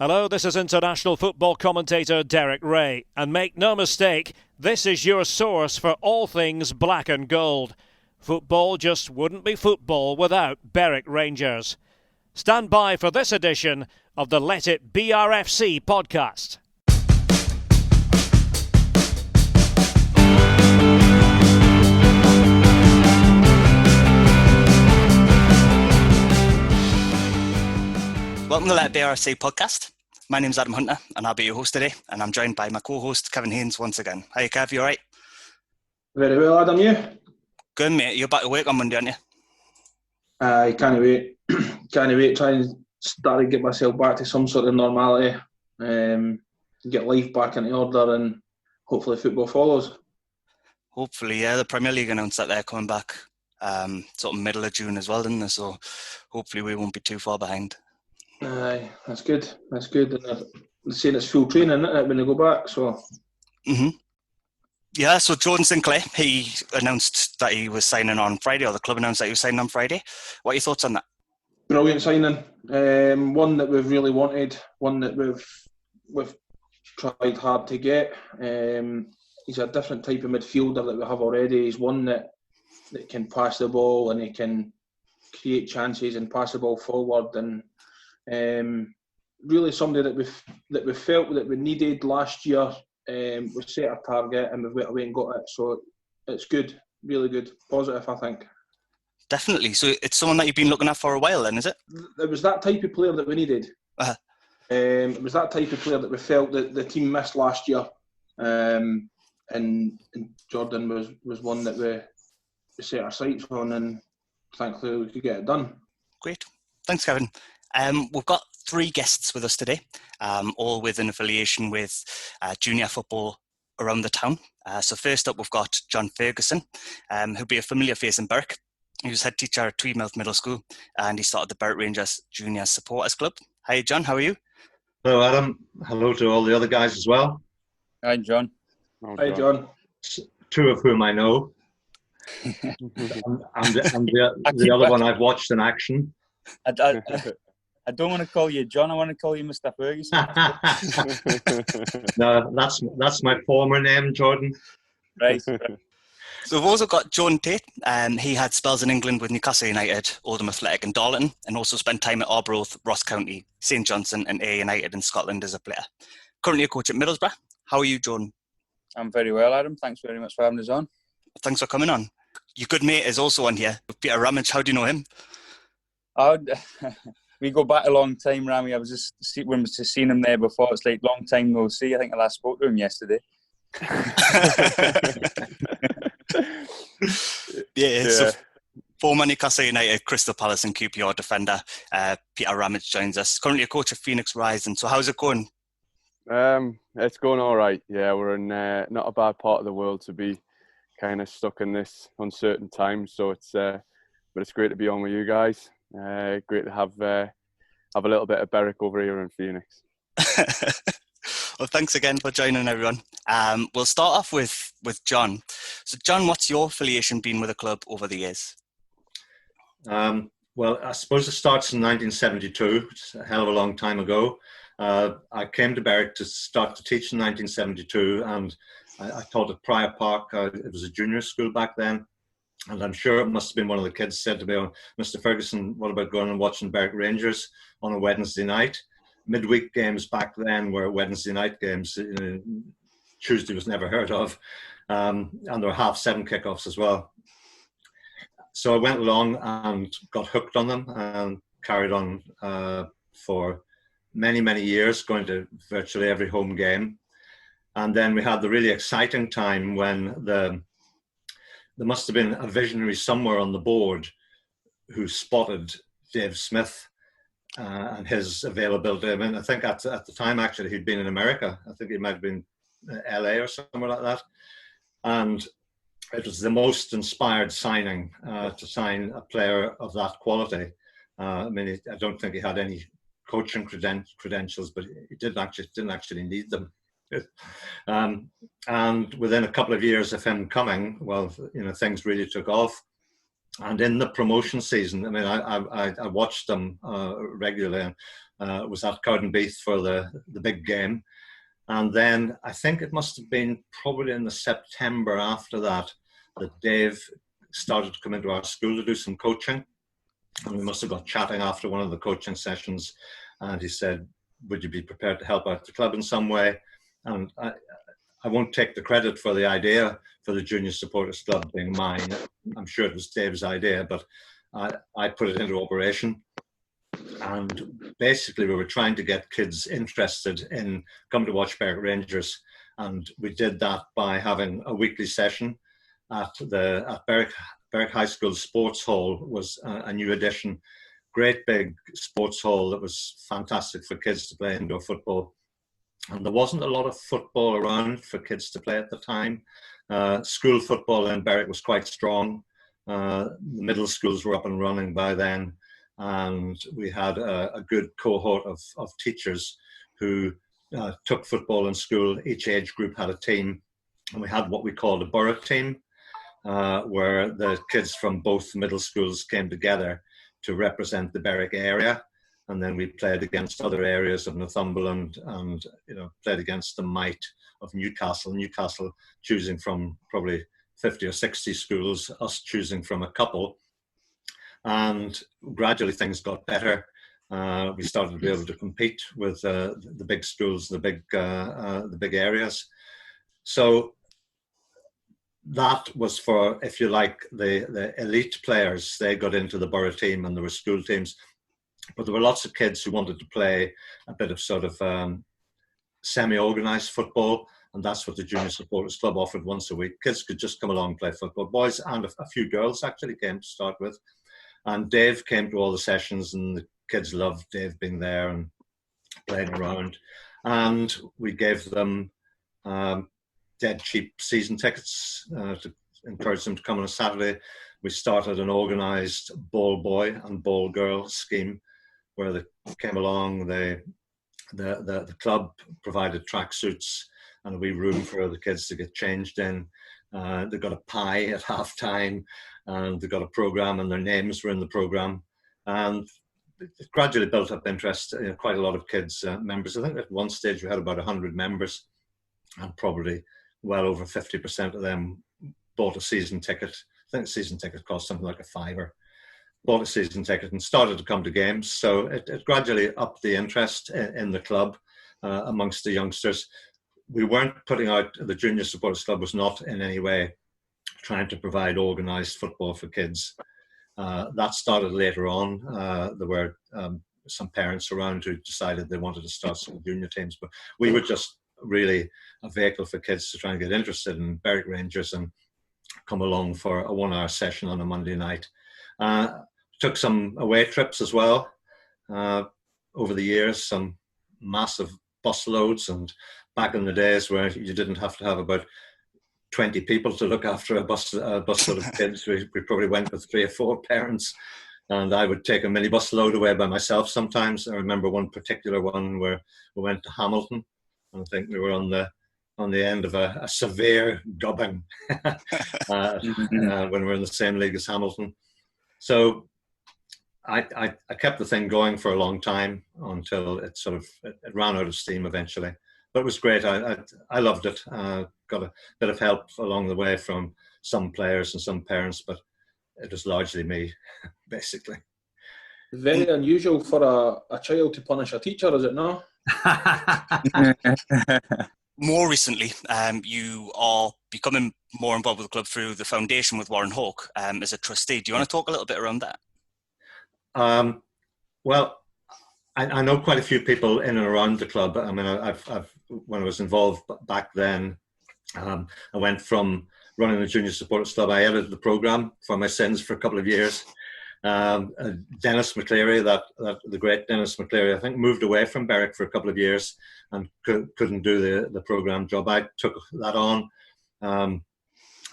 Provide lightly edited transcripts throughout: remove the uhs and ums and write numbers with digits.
Hello, this is international football commentator Derek Ray. And make no mistake, this is your source for all things black and gold. Football just wouldn't be football without Berwick Rangers. Stand by for this edition of the Let It BRFC podcast. Welcome to the Let It BRFC podcast. My name's Adam Hunter and I'll be your host today, and I'm joined by my co-host Kevin Haynes once again. Hi Kev, you alright? Very well, Adam, you? Good mate, you're back to work on Monday, aren't you? I can't wait. Can't wait. Try and start to get myself back to some sort of normality, get life back into order, and hopefully football follows. Hopefully, yeah. The Premier League announced that they're coming back sort of middle of June as well, didn't they? So hopefully we won't be too far behind. Aye, that's good. That's good. And they're saying it's full training, isn't it, when they go back? So. Yeah, so Jordan Sinclair, he announced that he was signing on Friday, or the club announced that he was signing on Friday. What are your thoughts on that? Brilliant signing. One that we've really wanted. One that we've tried hard to get. He's a different type of midfielder that we have already. He's one that can pass the ball and he can create chances and pass the ball forward, and really somebody that we felt that we needed last year. We set our target and we've went away and got it, so it's good, really good, positive, I think. Definitely. So it's someone that you've been looking at for a while then, is it? It was that type of player that we needed. Uh-huh. It was that type of player that we felt that the team missed last year, and Jordan was one that we set our sights on, and thankfully we could get it done. Great. Thanks, Kevin. We've got 3 guests with us today, all with an affiliation with junior football around the town. So first up, we've got John Ferguson, who'll be a familiar face in Berwick. He was head teacher at Tweedmouth Middle School, and he started the Berwick Rangers Junior Supporters Club. Hi, John. How are you? Hello, Adam. Hello to all the other guys as well. Hi, John. Hi, John. 2 of whom I know. and the other one I've watched in action. I don't want to call you John. I want to call you Mr. Ferguson. No, that's my former name, Jordan. Right. So we've also got John Tait. He had spells in England with Newcastle United, Oldham Athletic and Darlington, and also spent time at Arbroath, Ross County, St Johnstone and Ayr United in Scotland as a player. Currently a coach at Middlesbrough. How are you, John? I'm very well, Adam. Thanks very much for having us on. Thanks for coming on. Your good mate is also on here, Peter Ramage. How do you know him? We go back a long time, Rami. I was just seeing him there before. It's like long time no see. I think I last spoke to him yesterday. Yeah. So former Newcastle United, Crystal Palace and QPR defender Peter Ramage joins us. Currently a coach at Phoenix Rising. So how's it going? It's going all right. Yeah, we're in not a bad part of the world to be kind of stuck in this uncertain time. So but it's great to be on with you guys. Great to have a little bit of Berwick over here in Phoenix. Well, thanks again for joining, everyone. We'll start off with John. So, John, what's your affiliation been with the club over the years? Well, I suppose it starts in 1972. It's a hell of a long time ago. I came to Berwick to start to teach in 1972, and I taught at Prior Park. It was a junior school back then. And I'm sure it must have been one of the kids said to me, "Oh, Mr. Ferguson, what about going and watching Berwick Rangers on a Wednesday night?" Midweek games back then were Wednesday night games. Tuesday was never heard of. And there were 7:30 kickoffs as well. So I went along and got hooked on them and carried on for many, many years, going to virtually every home game. And then we had the really exciting time when there must have been a visionary somewhere on the board who spotted Dave Smith and his availability. I mean, I think at the time, actually, he'd been in America. I think he might have been LA or somewhere like that. And it was the most inspired signing to sign a player of that quality. I mean, I don't think he had any coaching credentials, but he didn't actually need them. And within a couple of years of him coming, well, things really took off. And in the promotion season, I mean, I watched them regularly, was at Cowdenbeath for the big game. And then I think it must have been probably in the September after that Dave started to come into our school to do some coaching. And we must have got chatting after one of the coaching sessions. And he said, would you be prepared to help out the club in some way? And I won't take the credit for the idea for the Junior Supporters Club being mine. I'm sure it was Dave's idea, but I put it into operation. And basically we were trying to get kids interested in coming to watch Berwick Rangers. And we did that by having a weekly session at Berwick High School Sports Hall. Was a new addition. Great big sports hall that was fantastic for kids to play indoor football. And there wasn't a lot of football around for kids to play at the time. School football in Berwick was quite strong. The middle schools were up and running by then. And we had a good cohort of teachers who took football in school. Each age group had a team. And we had what we called a borough team, where the kids from both middle schools came together to represent the Berwick area. And then we played against other areas of Northumberland and played against the might of Newcastle. Newcastle choosing from probably 50 or 60 schools, us choosing from a couple. And gradually things got better. We started to be able to compete with the big schools, the big areas. So that was for, if you like, the elite players. They got into the borough team and there were school teams. But there were lots of kids who wanted to play a bit of sort of semi-organised football. And that's what the Junior Supporters Club offered once a week. Kids could just come along and play football. Boys and a few girls actually came to start with. And Dave came to all the sessions and the kids loved Dave being there and playing around. And we gave them dead cheap season tickets to encourage them to come on a Saturday. We started an organised ball boy and ball girl scheme where they came along. The club provided tracksuits and a wee room for the kids to get changed in. They got a pie at half time and they got a programme and their names were in the programme. And it gradually built up interest. Quite a lot of kids, members. I think at one stage we had about 100 members and probably well over 50% of them bought a season ticket. I think the season ticket cost something like £5. Bought a season ticket and started to come to games. So it gradually upped the interest in the club amongst the youngsters. We weren't putting out, the Junior Supporters Club was not in any way trying to provide organised football for kids. That started later on. There were some parents around who decided they wanted to start some junior teams, but we were just really a vehicle for kids to try and get interested in Berwick Rangers and come along for a 1-hour session on a Monday night. Took some away trips as well over the years, some massive bus loads, and back in the days where you didn't have to have about 20 people to look after a bus full of kids, we probably went with 3 or 4 parents, and I would take a minibus load away by myself sometimes. I remember one particular one where we went to Hamilton, and I think we were on the end of a severe gubbing when we were in the same league as Hamilton. So I kept the thing going for a long time until it ran out of steam eventually. But it was great. I loved it. Got a bit of help along the way from some players and some parents, but it was largely me, basically. Very unusual for a child to punish a teacher, is it not? More recently, you are becoming more involved with the club through the foundation with Warren Hawke as a trustee. Do you want to talk a little bit around that? Well, I know quite a few people in and around the club. I mean, when I was involved back then, I went from running the Junior Supporters Club. I edited the programme for my sins for a couple of years. Dennis McCleary, the great Dennis McCleary, I think moved away from Berwick for a couple of years and couldn't do the programme job. I took that on.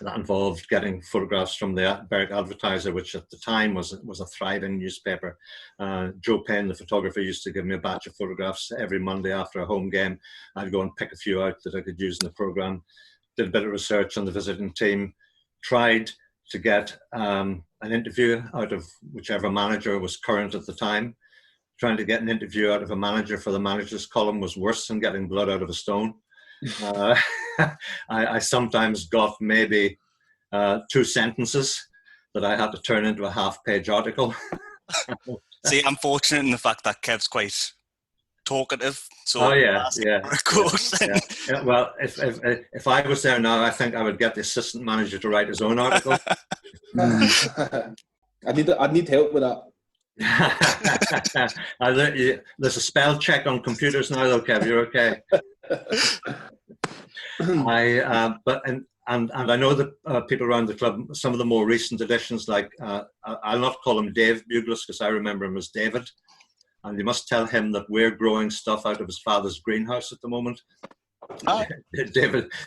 That involved getting photographs from the Berwick Advertiser, which at the time was a thriving newspaper. Joe Payne, the photographer, used to give me a batch of photographs every Monday after a home game. I'd go and pick a few out that I could use in the programme. Did a bit of research on the visiting team. Tried to get an interview out of whichever manager was current at the time. trying to get an interview out of a manager for the manager's column was worse than getting blood out of a stone. I sometimes got maybe 2 sentences that I had to turn into a half-page article. See, I'm fortunate in the fact that Kev's quite talkative. So oh yeah. Well, if I was there now, I think I would get the assistant manager to write his own article. I'd need help with that. There's a spell check on computers now, though, Kev. You're okay. And I know that people around the club, some of the more recent additions, like I'll not call him Dave Buglas because I remember him as David. And you must tell him that we're growing stuff out of his father's greenhouse at the moment.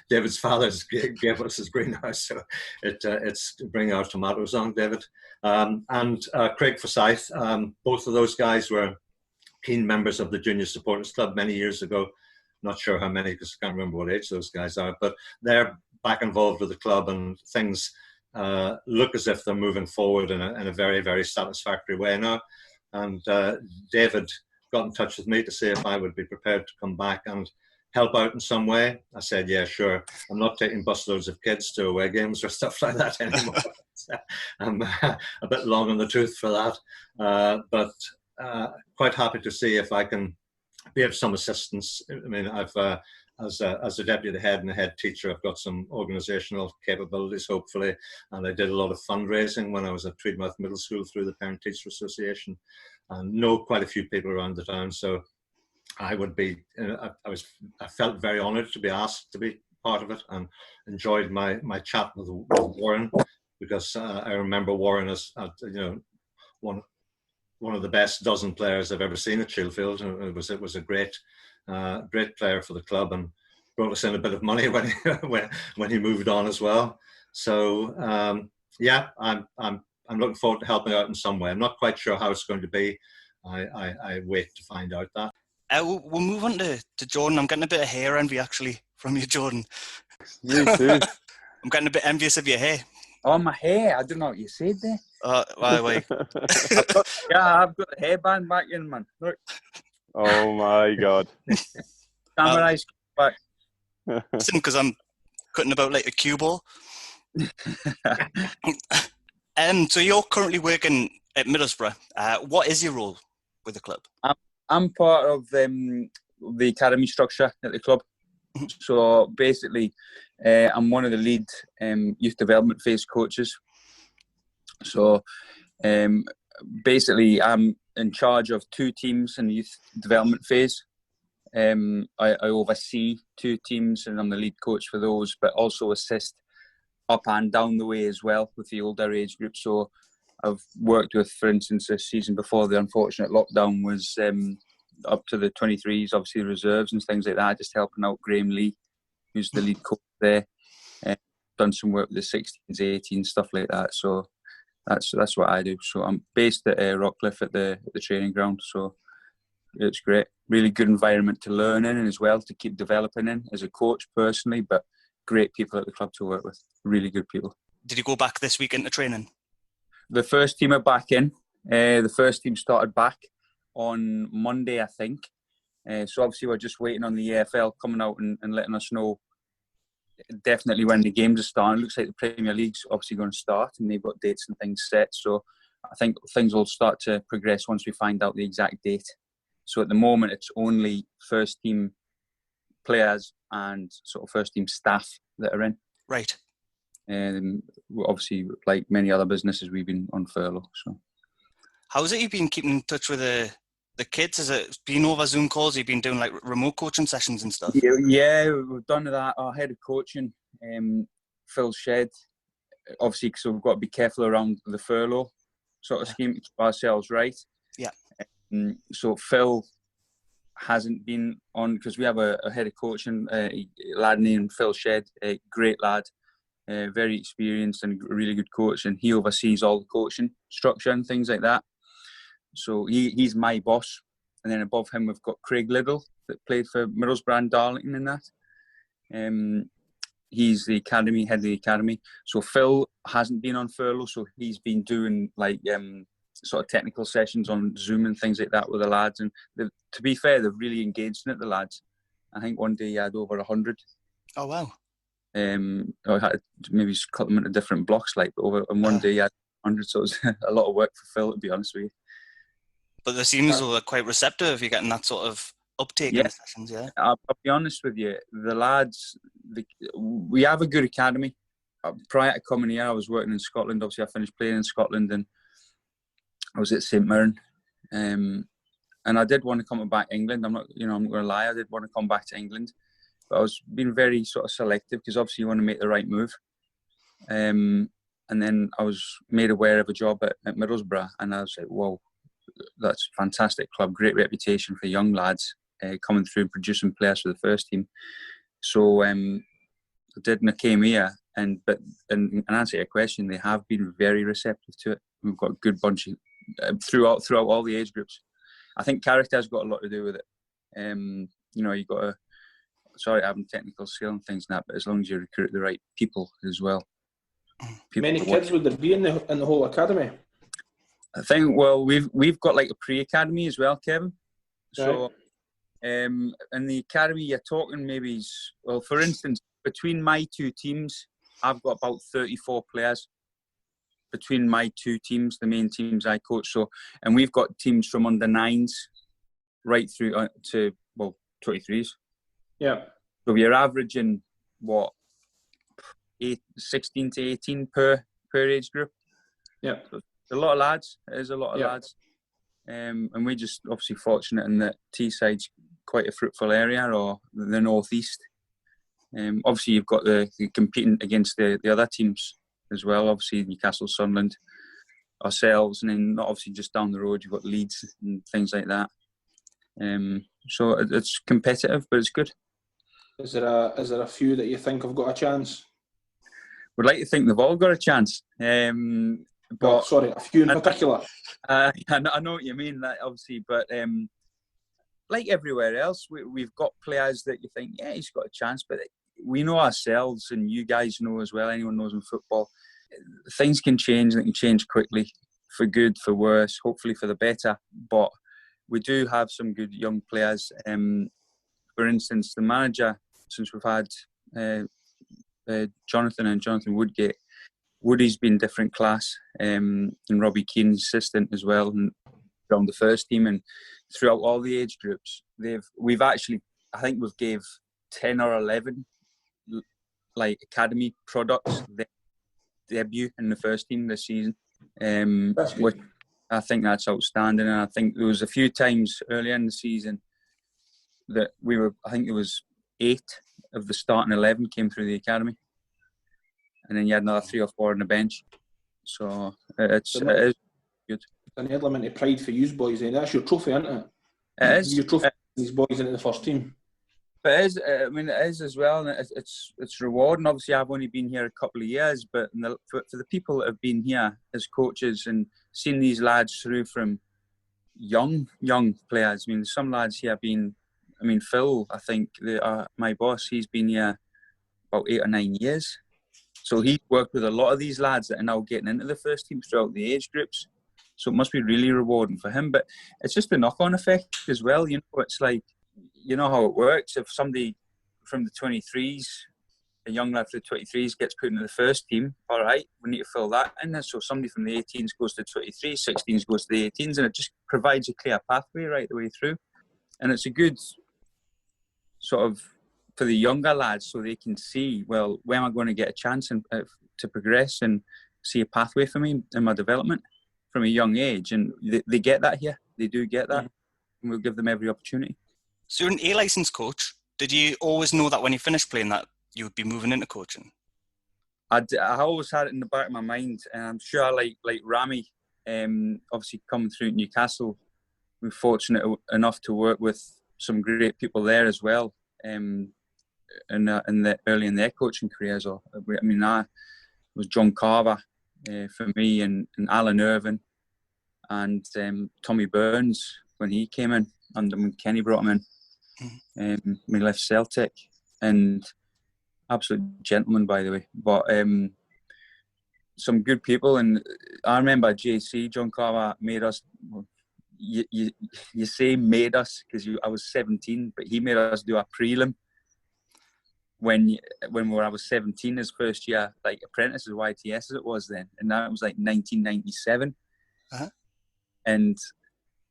David's father gave us his greenhouse, so it's bringing our tomatoes on, David. And Craig Forsyth, both of those guys were keen members of the Junior Supporters Club many years ago. Not sure how many, because I can't remember what age those guys are, but they're back involved with the club, and things look as if they're moving forward in a very, very satisfactory way now. And David got in touch with me to see if I would be prepared to come back and help out in some way. I said, yeah, sure. I'm not taking busloads of kids to away games or stuff like that anymore. I'm a bit long on the tooth for that. But quite happy to see if I can be of some assistance. I mean, I've as a deputy head and a head teacher, I've got some organisational capabilities, hopefully, and I did a lot of fundraising when I was at Tweedmouth Middle School through the Parent Teacher Association, and know quite a few people around the town. So I would be, I felt very honoured to be asked to be part of it, and enjoyed my chat with Warren, because I remember Warren as one of the best dozen players I've ever seen at Shieldfield. It was a great player for the club, and brought us in a bit of money when he moved on as well. So yeah, I'm looking forward to helping out in some way. I'm not quite sure how it's going to be. I wait to find out that. We'll move on to Jordan. I'm getting a bit of hair envy actually from you, Jordan. You too. I'm getting a bit envious of your hair. Oh, my hair. I don't know what you said there. Why? I've got the hairband back in, man. Look. Oh my God. Samurai's back. Listen, because I'm cutting about like a cue ball. So you're currently working at Middlesbrough. What is your role with the club? I'm part of the academy structure at the club. So basically, I'm one of the lead youth development phase coaches. So basically, I'm in charge of 2 teams in the youth development phase. I oversee 2 teams, and I'm the lead coach for those, but also assist up and down the way as well with the older age group. So I've worked with, for instance, this season before the unfortunate lockdown was up to the 23s, obviously reserves and things like that, just helping out Graham Lee, who's the lead coach there. Done some work with the 16s, 18s, stuff like that. So that's what I do. So I'm based at Rockcliffe at the training ground. So it's great. Really good environment to learn in, and as well to keep developing in as a coach personally, but great people at the club to work with. Really good people. Did you go back this week into training? The first team are back in. The first team started back on Monday, I think. So obviously we're just waiting on the EFL coming out and letting us know definitely when the games are starting. It looks like the Premier League's obviously going to start, and they've got dates and things set. So I think things will start to progress once we find out the exact date. So at the moment, it's only first team players and sort of first team staff that are in. Right. And obviously, like many other businesses, we've been on furlough. So, how's it you've been keeping in touch with the kids? Has it been over Zoom calls? You've been doing like remote coaching sessions and stuff? Yeah, we've done that. Our head of coaching, Phil Shedd, obviously, because we've got to be careful around the furlough sort of scheme to keep ourselves right. Yeah. So Phil hasn't been on, because we have a head of coaching, a lad named Phil Shedd, a great lad, very experienced and a really good coach, and he oversees all the coaching structure and things like that. So he's my boss, and then above him we've got Craig Liddell that played for Middlesbrough and Darlington in that. He's the academy, head of the academy. So Phil hasn't been on furlough, so he's been doing like sort of technical sessions on Zoom and things like that with the lads. And to be fair, they've really engaged in it, the lads. I think one day he had over 100. Oh, wow. I had to maybe cut them into different blocks, and one day he had 100, so it was a lot of work for Phil, to be honest with you. But they seem as though they're quite receptive. You're getting that sort of uptake in the sessions, yeah? I'll be honest with you. The lads, we have a good academy. Prior to coming here, I was working in Scotland. Obviously, I finished playing in Scotland and I was at St Mirren. And I did want to come back to England. I'm not going to lie. I did want to come back to England. But I was being very sort of selective because obviously you want to make the right move. And then I was made aware of a job at Middlesbrough and I was like, whoa, that's a fantastic club, great reputation for young lads coming through and producing players for the first team. So I did, and I came here, and answer your question, they have been very receptive to it. We've got a good bunch of, throughout all the age groups. I think character's got a lot to do with it. You got to, sorry, having technical skill and things like that, but as long as you recruit the right people as well. Many kids would there be in the whole academy? I think, well, we've got like a pre-academy as well, Kevin. So, in the academy, you're talking maybe, well, for instance, between my two teams, I've got about 34 players between my two teams, the main teams I coach. So, and we've got teams from under 9s right through to 23s. Yeah. So you're averaging 16 to 18 per age group. Yeah. So a lot of lads. It is a lot of lads. And we're just obviously fortunate in that Tayside's quite a fruitful area, or the northeast. Obviously, you've got the competing against the other teams as well. Obviously, Newcastle, Sunderland, ourselves, and then not obviously just down the road, you've got Leeds and things like that. So it's competitive, but it's good. Is there a few that you think have got a chance? We'd like to think they've all got a chance. But sorry, a few in particular. I know what you mean, that obviously, but like everywhere else, we've got players that you think, yeah, he's got a chance, but we know ourselves, and you guys know as well, anyone knows in football, things can change, and they can change quickly, for good, for worse, hopefully for the better, but we do have some good young players. For instance, the manager, since we've had Jonathan Woodgate, Woody's been different class, and Robbie Keane's assistant as well, and on the first team, and throughout all the age groups, we've actually, I think we've gave 10 or 11 like academy products debut in the first team this season, which I think that's outstanding. And I think there was a few times earlier in the season that I think it was 8 of the starting 11 came through the academy, and then you had another 3 or 4 on the bench. So it is good. It's an element of pride for you boys, and that's your trophy, isn't it? It is. Your trophy, these boys into the first team. But it is. I mean, it is as well, and it's rewarding. Obviously, I've only been here a couple of years, but for the people that have been here as coaches and seen these lads through from young players. I mean, some lads here have been. I mean, Phil, I think my boss, he's been here about 8 or 9 years. So he's worked with a lot of these lads that are now getting into the first team throughout the age groups. So it must be really rewarding for him. But it's just a knock-on effect as well. You know, it's like, you know how it works. If somebody from the 23s, a young lad from the 23s gets put into the first team, all right, we need to fill that in. And so somebody from the 18s goes to the 23s, 16s goes to the 18s, and it just provides a clear pathway right the way through. And it's a good sort of for the younger lads, so they can see, well, where am I going to get a chance to progress and see a pathway for me in my development from a young age. And they get that here. They do get that. And we'll give them every opportunity. So you're an A-licensed coach. Did you always know that when you finished playing that you would be moving into coaching? I always had it in the back of my mind, and I'm sure like Ramage, obviously coming through Newcastle, we're fortunate enough to work with some great people there as well. Early in their coaching careers. I mean, it was John Carver for me, and Alan Irvin, and Tommy Burns when he came in, and when Kenny brought him in. We left Celtic, and absolute gentleman, by the way. But some good people, and I remember JC, John Carver, made us, you say made us because I was 17, but he made us do a prelim when I was 17, his first year, like apprentice at YTS as it was then, and that was like 1997. And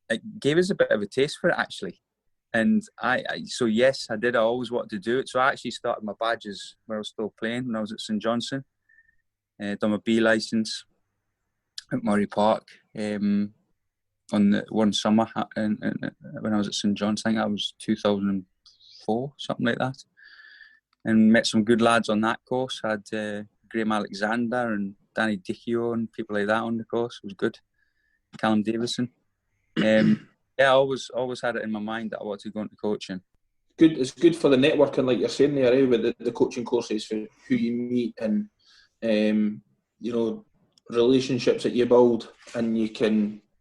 it gave us a bit of a taste for it, actually. And so yes, I did. I always wanted to do it. So I actually started my badges when I was still playing, when I was at St Johnstone. Done my B licence at Murray Park on the one summer when I was at St John's. I think that was 2004, something like that. And met some good lads on that course. I had Graham Alexander and Danny Dicchio and people like that on the course. It was good. Callum Davison. I always had it in my mind that I wanted to go into coaching. Good. It's good for the networking, like you're saying there, with the coaching courses, for who you meet and relationships that you build, and you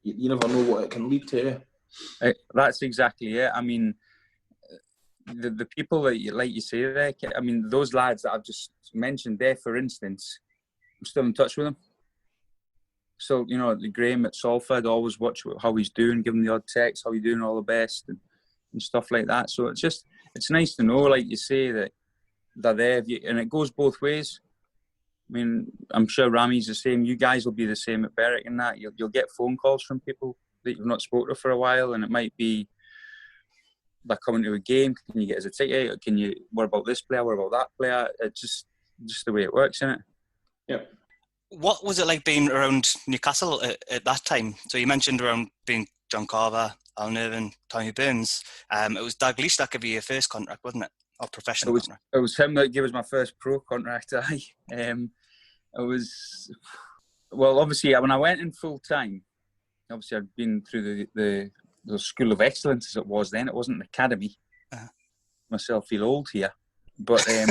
never know what it can lead to. That's exactly it. I mean, the people that like you say there, I mean, those lads that I've just mentioned there, for instance, I'm still in touch with them. So, Graham at Salford, always watch how he's doing, give him the odd text, how he's doing, all the best, and stuff like that. So it's nice to know, like you say, that they're there, and it goes both ways. I mean, I'm sure Ramy's the same. You guys will be the same at Berwick and that. You'll get phone calls from people that you've not spoken to for a while, and it might be they're coming to a game. Can you get us a ticket? Or what about this player? What about that player? It's just the way it works, isn't it? Yep. What was it like being around Newcastle at that time? So you mentioned around being John Carver, Alan Irvine, Tommy Burns. It was Doug Leash that gave you your first contract, wasn't it? Or professional contract? It was him that gave us my first pro contract. Obviously, when I went in full time, obviously I'd been through the School of Excellence as it was then. It wasn't an academy. Myself feel old here, but I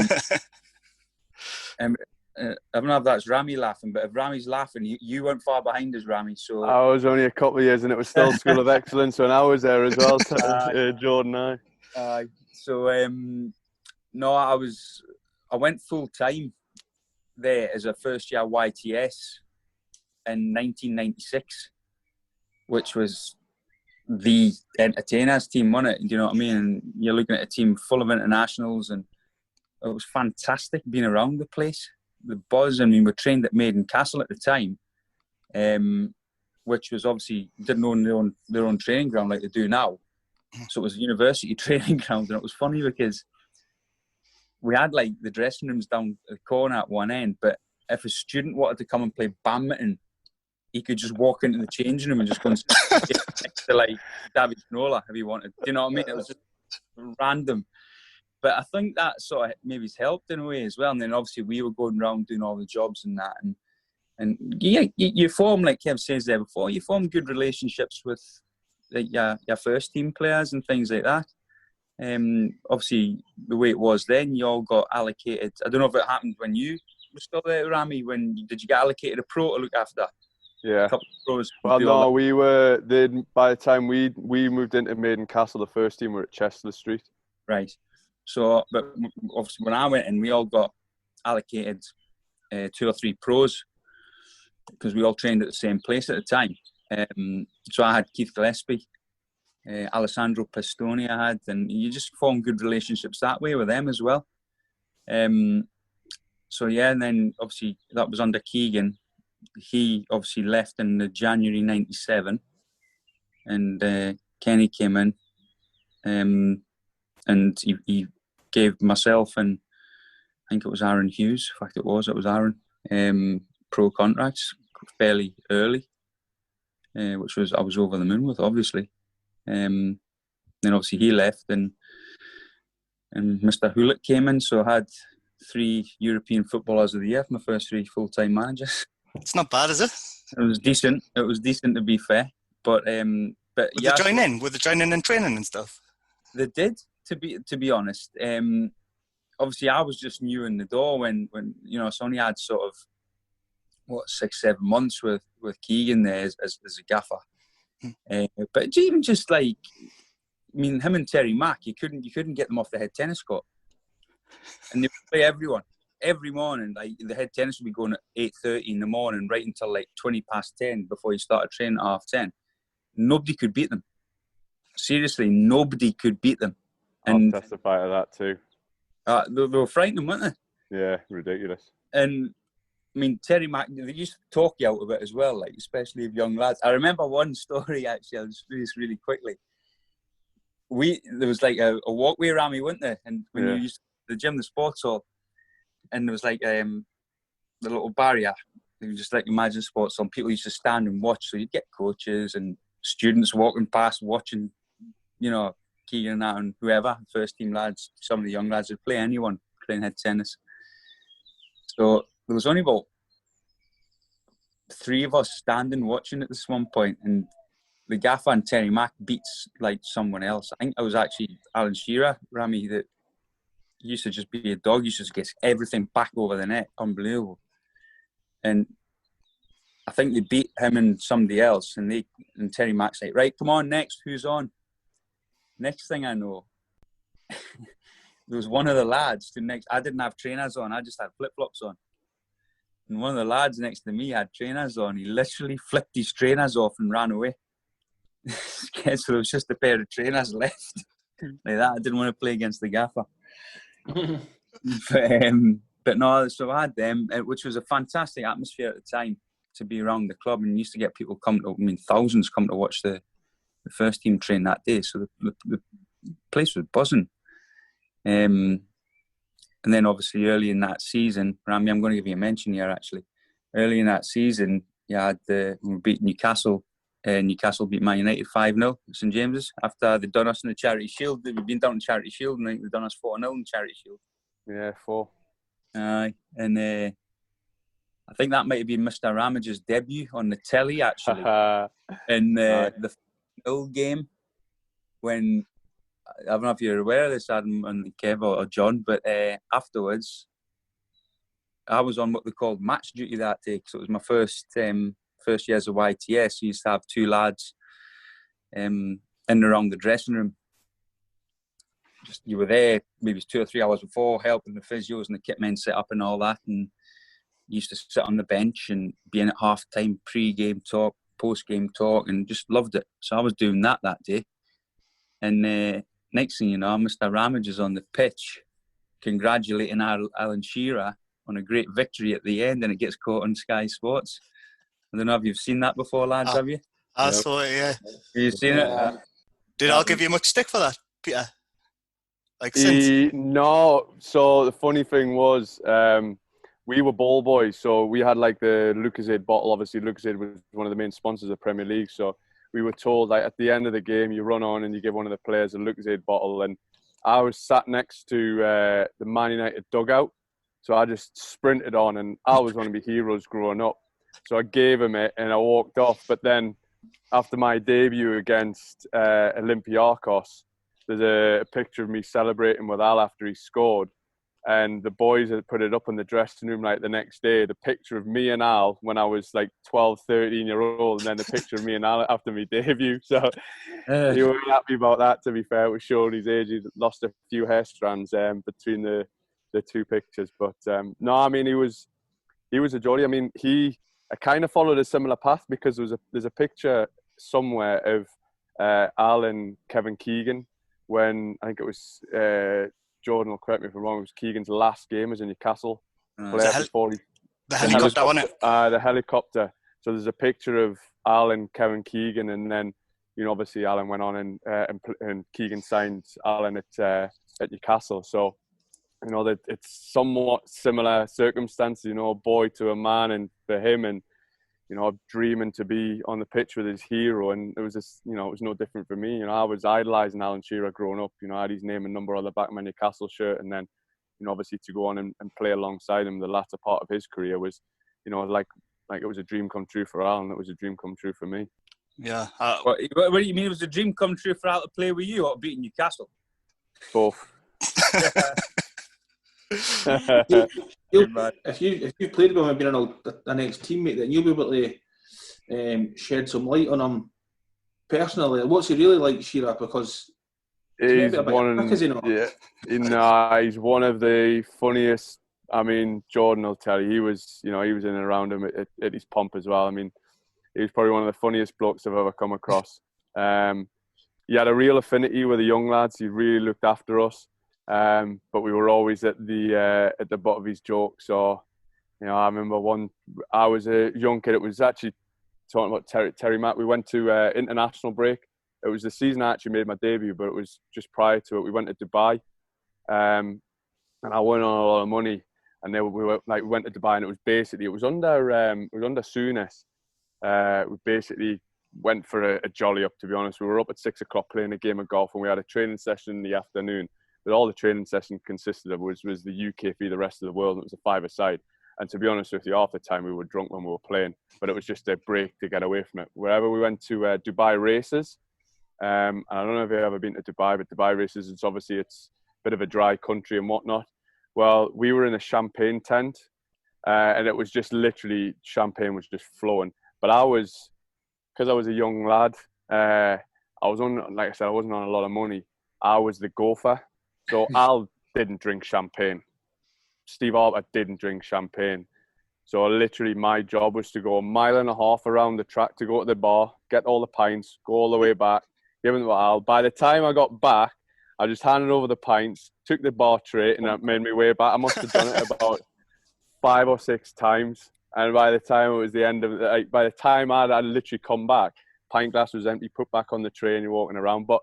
don't know if that's Ramy laughing, but if Ramy's laughing, you weren't far behind us, Ramy. So I was only a couple of years, and it was still School of Excellence when I was there as well. Jordan, no, I went full time there as a first year YTS in 1996, which was the entertainers team, wasn't it? Do you know what I mean? And you're looking at a team full of internationals, and it was fantastic being around the place. The buzz. I mean, we trained at Maiden Castle at the time, which was obviously didn't own their own training ground like they do now. So it was a university training ground, and it was funny because we had like the dressing rooms down the corner at one end, but if a student wanted to come and play badminton, he could just walk into the changing room and just go and next to like David Nola if he wanted. Do you know what I mean? It was just random. But I think that sort of maybe helped in a way as well. And then obviously we were going around doing all the jobs and that. And yeah, you form, like Kev says there before, you form good relationships with like your first team players and things like that. Obviously, the way it was then, you all got allocated. I don't know if it happened when you were still there, Ramy. Did you get allocated a pro to look after? Yeah. A couple of pros. Well, no, we were. Then by the time we moved into Maiden Castle, the first team were at Chester Street. Right. So, but obviously when I went in, we all got allocated 2 or 3 pros because we all trained at the same place at the time. So I had Keith Gillespie, Alessandro Pistoni I had, and you just form good relationships that way with them as well. So yeah, and then obviously that was under Keegan. He obviously left in the January 97, and Kenny came in, and he gave myself and I think it was Aaron Hughes. In fact, it was Aaron pro contracts fairly early, which I was over the moon with, obviously. Then obviously he left, and Mr. Hulick came in, so I had 3 European Footballers of the Year, my first 3 full-time managers. It's not bad, is it? It was decent. It was decent, to be fair. But Would they join in? Would they join in training and stuff? They did, to be honest. Obviously, I was just new in the door when so I only had sort of 6-7 months with Keegan there as a gaffer. But even just like, I mean, him and Terry Mack, you couldn't get them off the head tennis court, and they would play everyone. every morning, like the head tennis would be going at 8:30 in the morning, right until like 10:20 before you started training at 10:30. Nobody could beat them. Seriously, nobody could beat them. And I'll testify to that too. they were frightening, weren't they? Yeah, ridiculous. And I mean, Terry Mack, they used to talk you out of it as well, like especially of young lads. I remember one story actually. I'll just do this really quickly. There was like a walkway around me, wasn't there? And when you used to, the gym, the sports hall, and there was like the little barrier. You just like imagine sports hall. People used to stand and watch. So you'd get coaches and students walking past, watching, you know, Keegan and that and whoever, first team lads, some of the young lads would play, anyone playing head tennis. So there was only about 3 of us standing watching at this one point, and the gaffer and Terry Mack beats like someone else. I think it was actually Alan Shearer, Rami, that used to just be a dog. Used to just get everything back over the net. Unbelievable. And I think they beat him and somebody else, and Terry Mack's like, right, come on, next, who's on? Next thing I know, there was one of the lads I didn't have trainers on, I just had flip-flops on. And one of the lads next to me had trainers on. He literally flipped his trainers off and ran away. So there was just a pair of trainers left. Like that, I didn't want to play against the gaffer. But no, so I had them, which was a fantastic atmosphere at the time to be around the club, and used to get people thousands come to watch the first team train that day. So the place was buzzing. And then obviously early in that season, Rami, I'm going to give you a mention here actually. Early in that season, you had we beat Newcastle. Newcastle beat Man United 5-0 at St James's after they'd done us in the Charity Shield. We'd been down in Charity Shield, and I think they'd done us 4-0 in Charity Shield. Yeah, 4. And I think that might have been Mr. Ramage's debut on the telly actually. In the final game, when, I don't know if you're aware of this, Adam and Kev or John, but afterwards, I was on what they called match duty that day. So it was my first years of YTS. We used to have 2 lads in and around the dressing room. You were there maybe 2 or 3 hours before, helping the physios and the kit men set up and all that. And you used to sit on the bench and be in at half-time, pre-game talk, post-game talk, and just loved it. So I was doing that day. And next thing you know, Mr. Ramage is on the pitch congratulating Alan Shearer on a great victory at the end, and it gets caught on Sky Sports. I don't know if you've seen that before, lads, have you? I saw it, yeah. Have you seen it? Did I give you much stick for that, Peter? Like since? No. So the funny thing was, we were ball boys, so we had like the Lucozade bottle. Obviously, Lucozade was one of the main sponsors of the Premier League, so we were told like at the end of the game, you run on and you give one of the players a Lucozade bottle. And I was sat next to the Man United dugout, so I just sprinted on, and I was one of my heroes growing up. So I gave him it and I walked off. But then after my debut against Olympiacos, there's a picture of me celebrating with Al after he scored. And the boys had put it up in the dressing room like the next day, the picture of me and Al when I was like 12, 13-year-old, and then the picture of me and Al after my debut. So he was happy about that, to be fair. It was showing his age. He'd lost a few hair strands between the 2 pictures. But no, I mean, he was a jolly. I mean, I kind of followed a similar path, because there's a picture somewhere of Al and Kevin Keegan when, I think it was... Jordan will correct me if I'm wrong, it was Keegan's last game was in Newcastle. The helicopter, wasn't it? The helicopter. So there's a picture of Alan, Kevin Keegan, and then, you know, obviously Alan went on and Keegan signed Alan at Newcastle. So, you know, that it's somewhat similar circumstances, you know, a boy to a man, and for him, and, you know, dreaming to be on the pitch with his hero. And it was just, you know, it was no different for me. You know, I was idolising Alan Shearer growing up. You know, I had his name and number on the back of my Newcastle shirt. And then, you know, obviously to go on and play alongside him the latter part of his career was, you know, like it was a dream come true for Alan. It was a dream come true for me. Yeah. What do you mean it was a dream come true for Al to play with you or beating Newcastle? Both. If you played with him and been an ex-teammate, then you'll be able to shed some light on him personally. What's he really like, Shearer? Because he's one of the funniest I mean, Jordan will tell you, he was in and around him at his pomp as well. I mean, he was probably one of the funniest blokes I've ever come across. He had a real affinity with the young lads. He really looked after us, but we were always at the butt of his jokes. So, I remember I was a young kid. It was actually talking about Terry Mack. We went to international break. It was the season I actually made my debut, but it was just prior to it. We went to Dubai, and I won on a lot of money. And then we went to Dubai, and it was under Souness. We basically went for a jolly up, to be honest. We were up at 6 o'clock playing a game of golf, and we had a training session in the afternoon. But all the training session consisted of was the UK v the rest of the world, and it was a five-a-side. And to be honest with you, half the time we were drunk when we were playing, but it was just a break to get away from it. Wherever we went to Dubai races, and I don't know if you've ever been to Dubai, but Dubai races, it's a bit of a dry country and whatnot. Well, we were in a champagne tent, and it was just literally, champagne was just flowing. But because I was a young lad, I wasn't on a lot of money. I was the gopher. So Al didn't drink champagne. Steve Harper didn't drink champagne. So literally my job was to go 1.5 miles around the track to go to the bar, get all the pints, go all the way back, give them to Al. By the time I got back, I just handed over the pints, took the bar tray, and that made me way back. I must have done it about 5 or 6 times. And by the time it was the end of the night, by the time I'd literally come back, pint glass was empty, put back on the tray, and you're walking around. But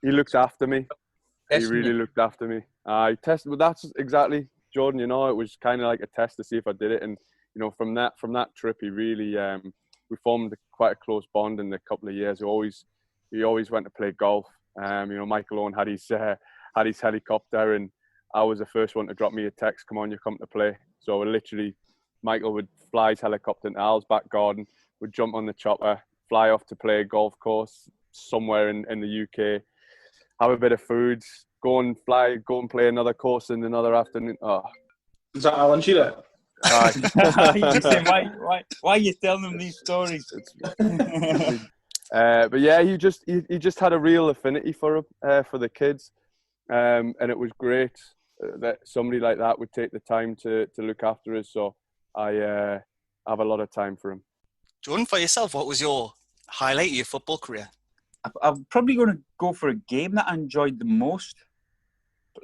he looks after me. He really looked after me. I tested, but that's exactly, Jordan, it was kind of like a test to see if I did it. And, from that trip, he really, we formed quite a close bond in a couple of years. He always went to play golf. Michael Owen had his helicopter, and I was the first one to drop me a text, come on, you come to play. So literally, Michael would fly his helicopter into Al's back garden, would jump on the chopper, fly off to play a golf course somewhere in the UK, have a bit of food, go and play another course in another afternoon. Oh. Is that Alan Shearer? You say, why are you telling them these stories? But yeah, he just had a real affinity for the kids, and it was great that somebody like that would take the time to look after us. So I have a lot of time for him. Jordan, for yourself, what was your highlight of your football career? I'm probably going to go for a game that I enjoyed the most,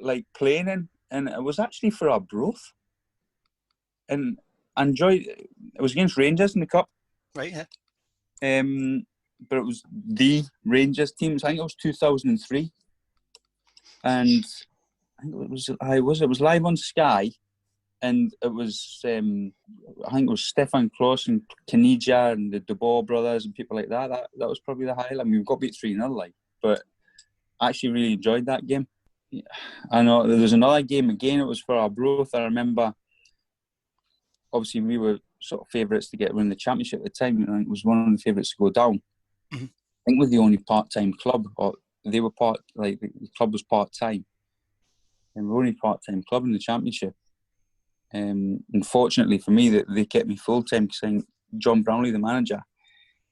like playing in, and it was actually for Arbroath. And I enjoyed it. It was against Rangers in the Cup. Right, yeah. But it was the Rangers team. I think it was 2003. And I think it was live on Sky. And it was, I think it was Stefan Klos and Kanija and the De Boer brothers and people like that. That was probably the highlight. I mean, we got beat 3-0, but I actually really enjoyed that game. I know there was another game again. It was for Arbroath. I remember, obviously, we were sort of favourites to win the championship at the time. I think it was one of the favourites to go down. Mm-hmm. I think we're the only part-time club, or they were the club was part-time. And we're only part-time club in the championship. Unfortunately for me, they kept me full-time because I think John Brownlee, the manager,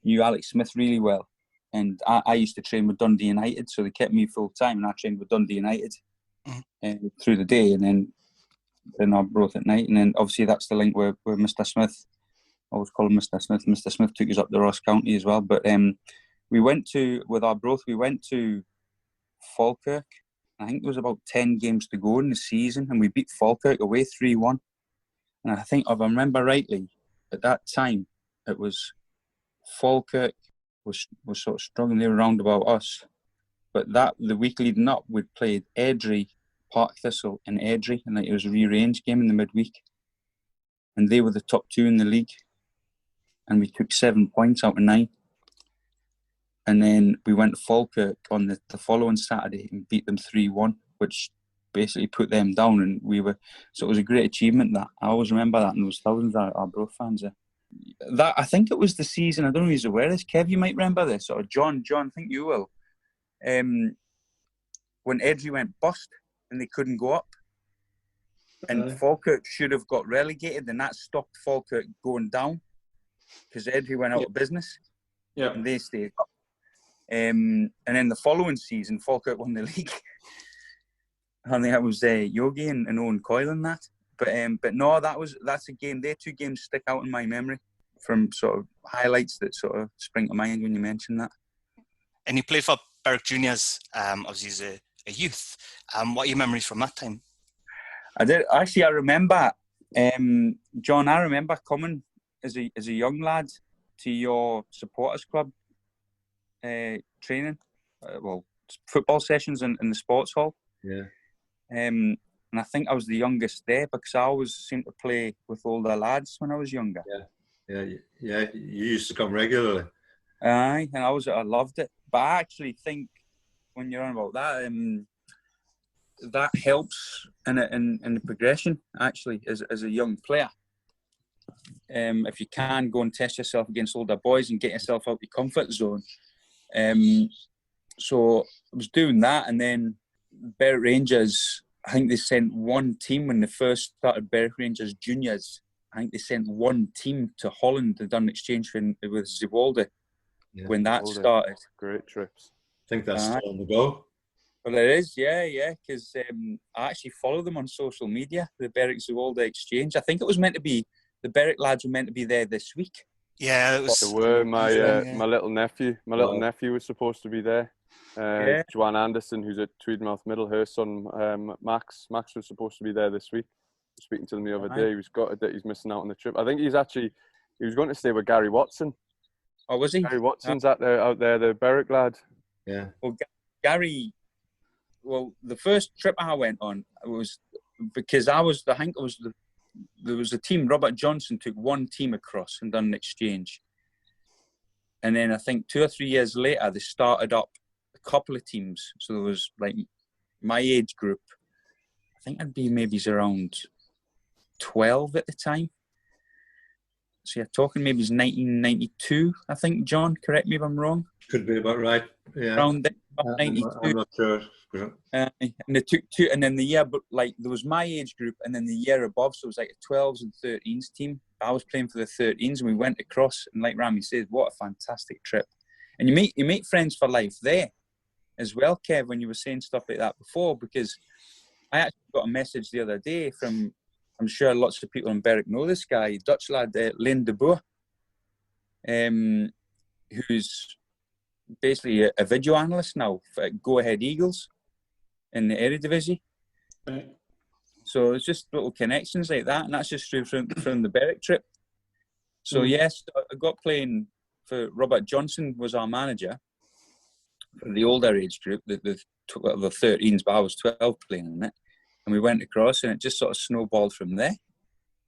knew Alex Smith really well. And I used to train with Dundee United, so they kept me full-time, and I trained with Dundee United through the day, and then Arbroath at night. And then obviously that's the link where Mr. Smith, I always call him Mr. Smith. Mr. Smith took us up to Ross County as well. But with Arbroath, we went to Falkirk. I think there was about 10 games to go in the season, and we beat Falkirk away 3-1. And I think, if I remember rightly, at that time, it was Falkirk was sort of struggling. They were round about us. But the week leading up, we'd played Airdrie, Park Thistle and Airdrie, and it was a rearranged game in the midweek. And they were the top 2 in the league. And we took 7 points out of 9. And then we went to Falkirk on the following Saturday and beat them 3-1, which basically put them down. And so it was a great achievement. That I always remember that, and there was thousands of Arbroath fans there. That, I think it was the season, I don't know if you're aware of this, Kev, you might remember this, or John, I think you will. When Airdrie went bust and they couldn't go up. And Falkirk should have got relegated, and that stopped Falkirk going down because Airdrie went out of business. Yeah. And they stayed up. And then the following season, Falkirk won the league. I think that was Yogi and Owen Coyle in that. But no, that's a game. Their two games stick out in my memory from sort of highlights that sort of spring to mind when you mention that. And you played for Berwick Juniors, obviously as a youth. What are your memories from that time? I did actually. I remember, John. I remember coming as a young lad to your supporters club training, football sessions in the sports hall. Yeah. And I think I was the youngest there because I always seemed to play with older lads when I was younger. Yeah. You used to come regularly. Aye, and I loved it. But I actually think when you're on about that, that helps in the progression actually as a young player. If you can go and test yourself against older boys and get yourself out of your comfort zone. So I was doing that, and then Berwick Rangers, I think they sent one team when they first started Berwick Rangers Juniors. I think they sent one team to Holland. They'd done an exchange with Zeewolde when that started. Great trips. I think that's still on the go. Well, it is, yeah, because I actually follow them on social media, the Berwick Zeewolde exchange. I think it was meant to be, the Berwick lads were meant to be there this week. Yeah, it was. They were. My little nephew was supposed to be there. Joanne Anderson, who's at Tweedmouth Middle, her son Max was supposed to be there this week. Speaking to him the other day, he was gutted that he's missing out on the trip. I think he was going to stay with Gary Watson. Oh, was he? Gary Watson's out there, the Berwick lad. Yeah. Well, Gary. Well, the first trip I went on was because there was a team. Robert Johnson took one team across and done an exchange, and then I think 2 or 3 years later they started up a couple of teams. So there was like my age group. I think I'd be maybe around 12 at the time. So you're talking maybe it's 1992, I think, John. Correct me if I'm wrong. Could be about right. Yeah. Around 92. I'm not sure. And they took two, and then the year, but like there was my age group, and then the year above, so it was like a 12s and 13s team. I was playing for the 13s, and we went across. And like Rami said, what a fantastic trip! And you meet friends for life there as well, Kev. When you were saying stuff like that before, because I actually got a message the other day from, I'm sure lots of people in Berwick know this guy, Dutch lad, Leen de Boer, who's basically a video analyst now for Go Ahead Eagles in the Eredivisie. Right. So it's just little connections like that, and that's just through from the Berwick trip. So yes, I got playing for Robert Johnson was our manager for the older age group, the 13s, but I was 12 playing in it, and we went across, and it just sort of snowballed from there.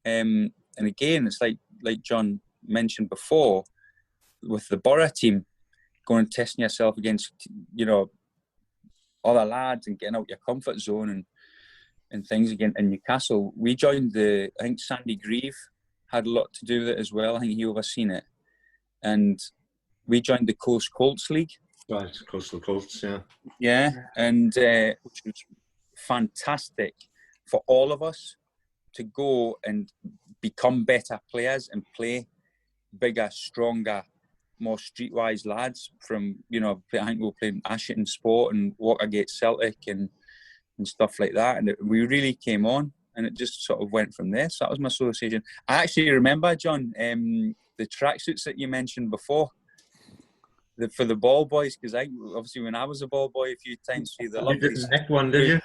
And again, it's like John mentioned before, with the Borough team, going and testing yourself against, other lads and getting out your comfort zone and things again. In Newcastle, we joined I think Sandy Grieve had a lot to do with it as well. I think he overseen it. And we joined the Coast Colts League. Right, Coastal Colts, yeah. Yeah, and which was fantastic for all of us to go and become better players and play bigger, stronger, more streetwise lads from, I think we were playing Ashton Sport and Watergate Celtic and stuff like that. And we really came on, and it just sort of went from there. So that was my association. I actually remember, John, the tracksuits that you mentioned before, for the ball boys, because obviously when I was a ball boy a few times, the lovely one, did you?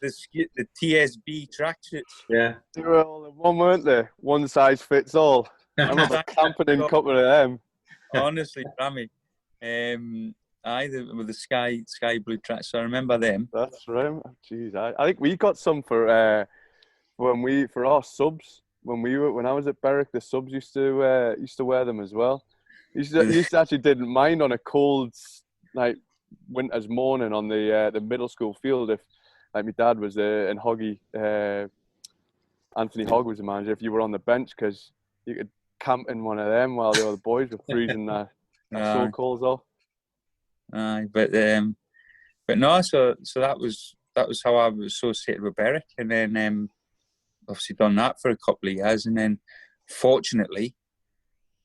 The TSB tracksuits. Yeah. They were all in one, weren't they? One size fits all. I remember camping in a couple of them. Honestly, Rami. With the sky blue tracks. So I remember them. That's right. Jeez, I think we got some for our subs when I was at Berwick. The subs used to wear them as well. Used to actually didn't mind on a cold winter's morning on the middle school field if my dad was there and Hoggy Anthony Hogg was the manager. If you were on the bench, because you could camp in one of them while the other boys were freezing their soul calls off. But no, so that was how I was associated with Berwick, and then obviously done that for a couple of years, and then fortunately,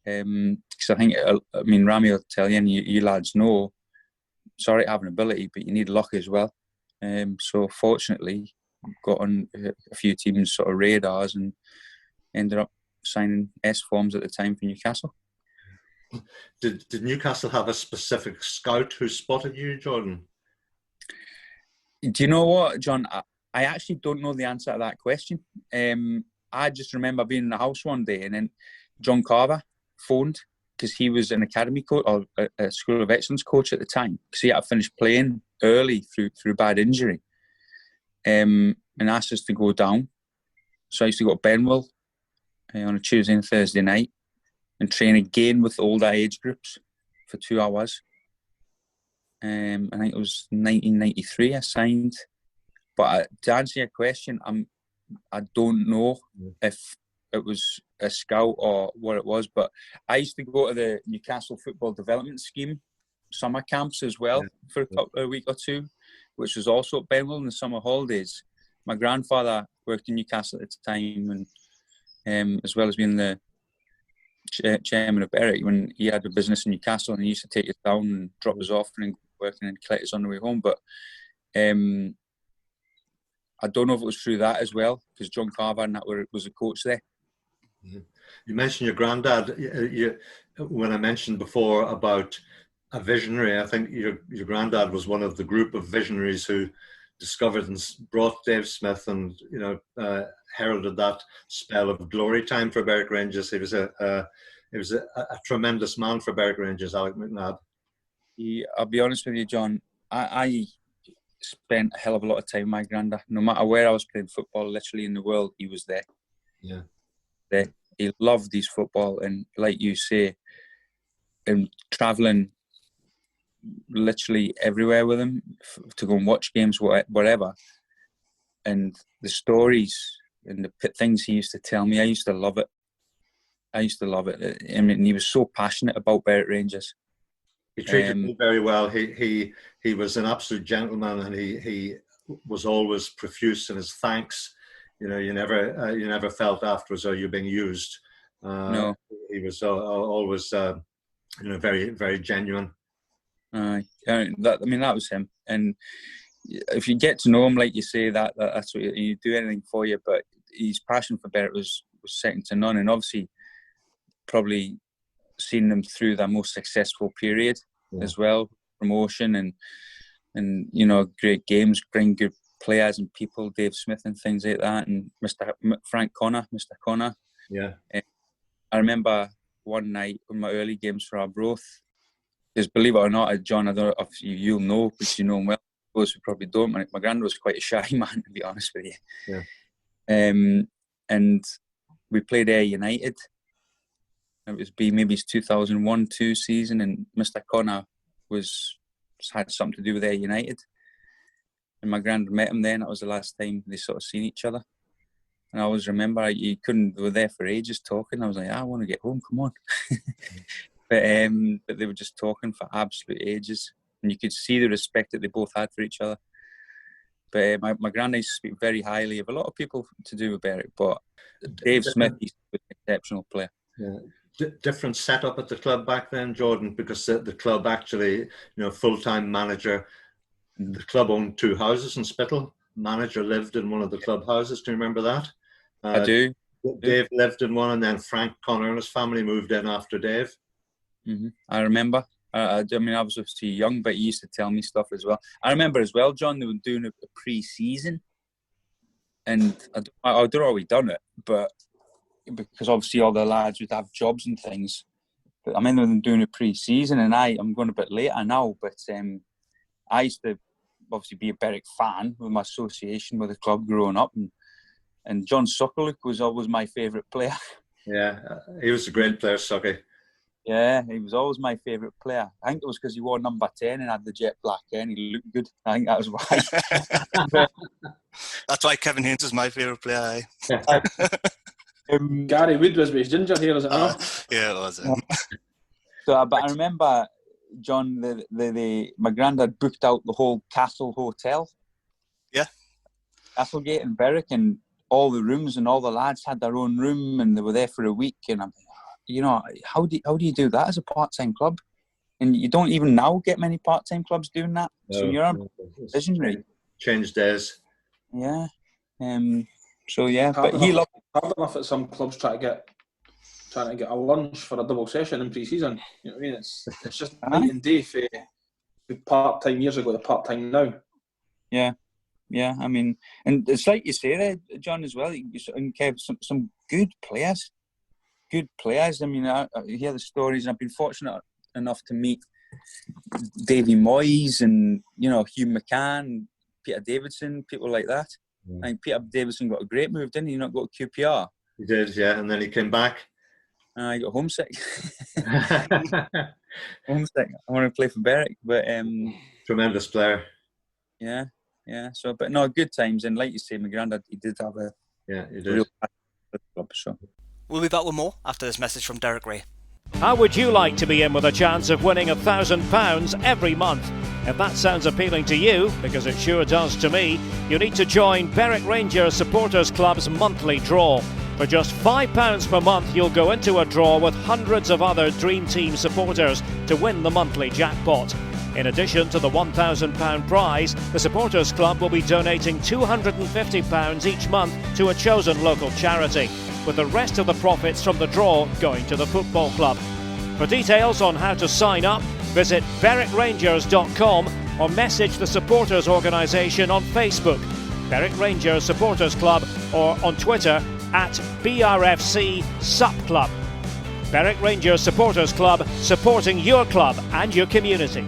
because I think Rami will tell you, and you lads know, sorry to have an ability, but you need luck as well. So fortunately, got on a few teams' sort of radars and ended up signing S forms at the time for Newcastle. Did Newcastle have a specific scout who spotted you, Jordan? Do you know what, John? I actually don't know the answer to that question. I just remember being in the house one day and then John Carver phoned because he was an academy coach or a School of Excellence coach at the time because he had to finish playing early through bad injury, and asked us to go down. So I used to go to Benwell on a Tuesday and Thursday night and train again with older age groups for 2 hours. I think it was 1993 I signed. But to answer your question, I don't know if it was a scout or what it was. But I used to go to the Newcastle Football Development Scheme summer camps as well for a week or two, which was also at Benwell in the summer holidays. My grandfather worked in Newcastle at the time, and as well as being the chairman of Berwick, when he had a business in Newcastle, and he used to take us down and drop us off and work and then collect us on the way home. But I don't know if it was through that as well, because John Carver and that was a coach there. You mentioned your granddad. When I mentioned before about a visionary, I think your granddad was one of the group of visionaries who discovered and brought Dave Smith and heralded that spell of glory time for Berwick Rangers. He was a tremendous man for Berwick Rangers, Alec McNabb. I'll be honest with you, John. I spent a hell of a lot of time with my granddad. No matter where I was playing football, literally in the world, he was there. Yeah. There. He loved his football, and like you say, and travelling literally everywhere with him to go and watch games, whatever. And the stories and the things he used to tell me, I used to love it. I mean, he was so passionate about Berwick Rangers. He treated me very well. He was an absolute gentleman, and he was always profuse in his thanks. You know, you never felt afterwards, "Oh, you're being used." No, he was always, very, very genuine. That was him. And if you get to know him, like you say, that's what you do anything for you. But his passion for Berwick was second to none, and obviously, probably seen them through their most successful period as well, promotion and great games, bring good players and people, Dave Smith and things like that, and Mr. Connor. Yeah. I remember one night in my early games for Arbroath, because believe it or not, John, I don't know if you'll know, because you know him well, those who probably don't. My granddad was quite a shy man, to be honest with you. Yeah. And we played Ayr United. It was maybe his 2001-2 season, and Mr. Connor had something to do with Ayr United. And my granddad met him then. That was the last time they sort of seen each other. And I always remember we were there for ages talking. I was like, I want to get home, come on. But they were just talking for absolute ages. And you could see the respect that they both had for each other. But my granddad used to speak very highly of a lot of people to do with Berwick, but Dave Smith, he's an exceptional player. Yeah. Different setup at the club back then, Jordan, because the club actually, full-time manager, the club owned 2 houses in Spittal. Manager lived in one of the club houses. Do you remember that? I do. Dave lived in one, and then Frank Connor and his family moved in after Dave. Mm-hmm. I remember. I was obviously young, but he used to tell me stuff as well. I remember as well, John, they were doing a pre-season, and I don't know how we done it, but because obviously all the lads would have jobs and things. But I remember them doing a pre-season, and I'm going a bit later now, but I used to obviously be a Berwick fan with my association with the club growing up, and John Sokolook was always my favourite player. Yeah, he was a great player, Sucky. Yeah, he was always my favourite player. I think it was because he wore number 10 and had the jet black hair and he looked good. I think that was why. That's why Kevin Haynes is my favourite player. Gary Wood was with his ginger hair, is it not? Yeah, it was. But I remember, John, my granddad booked out the whole Castle Hotel. Yeah. Castlegate in Berwick, and all the rooms and all the lads had their own room and they were there for a week. And I'm how do you do that as a part-time club? And you don't even now get many part-time clubs doing that. So you're a visionary. change days. Yeah. So yeah, Hard but he enough, loved. hard enough at some clubs trying to get a lunch for a double session in pre-season. You know what I mean? It's just night and day for part-time years ago to part-time now. Yeah. I mean, and it's like you say there, John, as well. And Kev, some good players. Good players. I mean, I hear the stories, and I've been fortunate enough to meet Davy Moyes and Hugh McCann, Peter Davidson, people like that. I think Peter Davidson got a great move, didn't he? Not got QPR. He did, yeah, and then he came back. I got homesick. Homesick. I want to play for Berwick, but tremendous player. Yeah. So, but no, good times, and like you say, my granddad, he did have a real club. So we'll be back with more after this message from Derek Ray. How would you like to be in with a chance of winning £1,000 every month? If that sounds appealing to you, because it sure does to me, you need to join Berwick Rangers Supporters Club's monthly draw. For just £5 per month, you'll go into a draw with hundreds of other Dream Team supporters to win the monthly jackpot. In addition to the £1,000 prize, the Supporters Club will be donating £250 each month to a chosen local charity, with the rest of the profits from the draw going to the football club. For details on how to sign up, visit berwickrangers.com or message the Supporters Organisation on Facebook, Berwick Rangers Supporters Club, or on Twitter at BRFC Sup Club. Berwick Rangers Supporters Club, supporting your club and your community.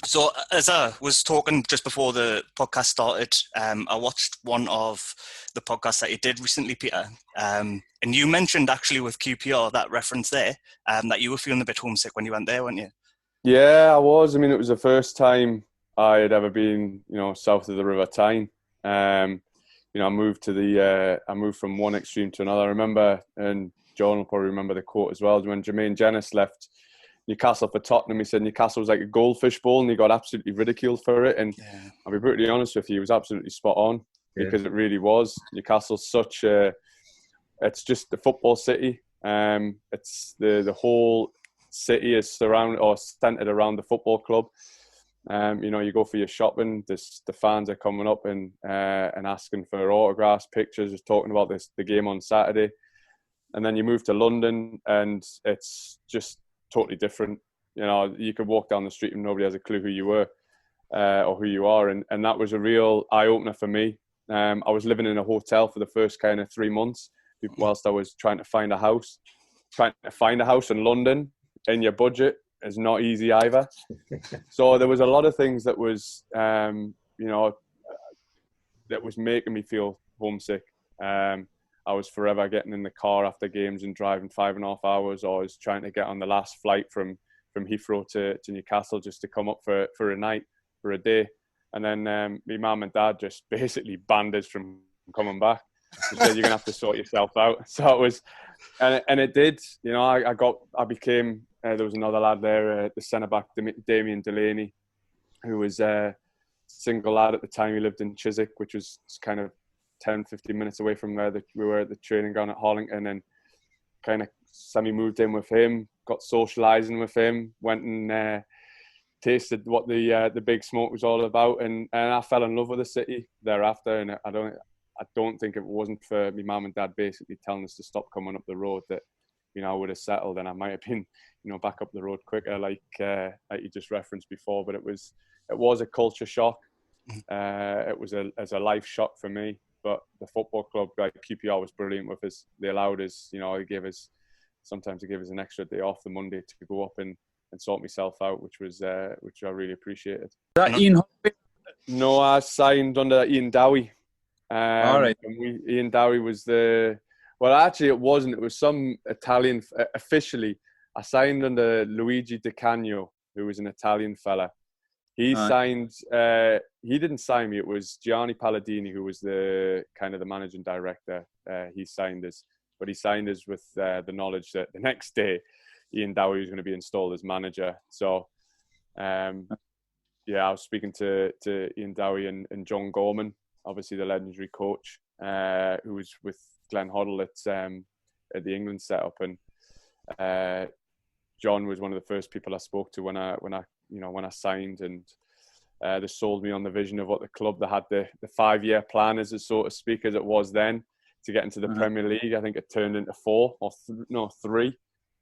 So, as I was talking just before the podcast started, I watched one of the podcasts that you did recently, Peter. And you mentioned actually with QPR, that reference there, that you were feeling a bit homesick when you went there, weren't you? Yeah, I was. I mean, it was the first time I had ever been, south of the River Tyne. I moved from one extreme to another. I remember, and John will probably remember the quote as well, when Jermaine Jenas left Newcastle for Tottenham. He said Newcastle was like a goldfish bowl, and he got absolutely ridiculed for it. And I'll be brutally honest with you, he was absolutely spot on, because it really was. Newcastle's it's just the football city. It's the whole city is centered around the football club. You go for your shopping, the fans are coming up and asking for autographs, pictures, just talking about the game on Saturday. And then you move to London, and it's just totally different. You could walk down the street and nobody has a clue who you were or who you are, and that was a real eye-opener for me. I was living in a hotel for the first kind of 3 months whilst I was trying to find a house. Trying to find a house in London in your budget is not easy either. So there was a lot of things that was that was making me feel homesick. I was forever getting in the car after games and driving 5.5 hours, or I was trying to get on the last flight from Heathrow to Newcastle just to come up for a night, for a day. And then my mum and dad just basically banned us from coming back. They said, you're going to have to sort yourself out. So it was, and it did. I became, there was another lad there, the centre-back, Damien Delaney, who was a single lad at the time. He lived in Chiswick, which was kind of 10-15 minutes away from where we were at the training ground at Harlington, and kind of semi-moved in with him, got socialising with him, went and tasted what the big smoke was all about, and I fell in love with the city thereafter. And I don't think if it wasn't for my mum and dad basically telling us to stop coming up the road, that I would have settled, and I might have been back up the road quicker, like you just referenced before. But it was a culture shock. It was a life shock for me. But the football club, like QPR, was brilliant with us. They allowed us, they gave us an extra day off the Monday to go up and sort myself out, which I really appreciated. Is that Ian Holloway? No, I signed under Ian Dowie. All right. Ian Dowie was actually it wasn't. It was some Italian. Officially, I signed under Luigi Di Canio, who was an Italian fella. He signed. He didn't sign me. It was Gianni Palladini, who was the managing director. He signed us, but he signed us with the knowledge that the next day Ian Dowie was going to be installed as manager. So, I was speaking to Ian Dowie and John Gorman, obviously the legendary coach, who was with Glenn Hoddle at the England setup, and John was one of the first people I spoke to when I signed, and They sold me on the vision of what the club, they had the 5-year plan, as so to speak, as it was then, to get into the Premier League. I think it turned into 3.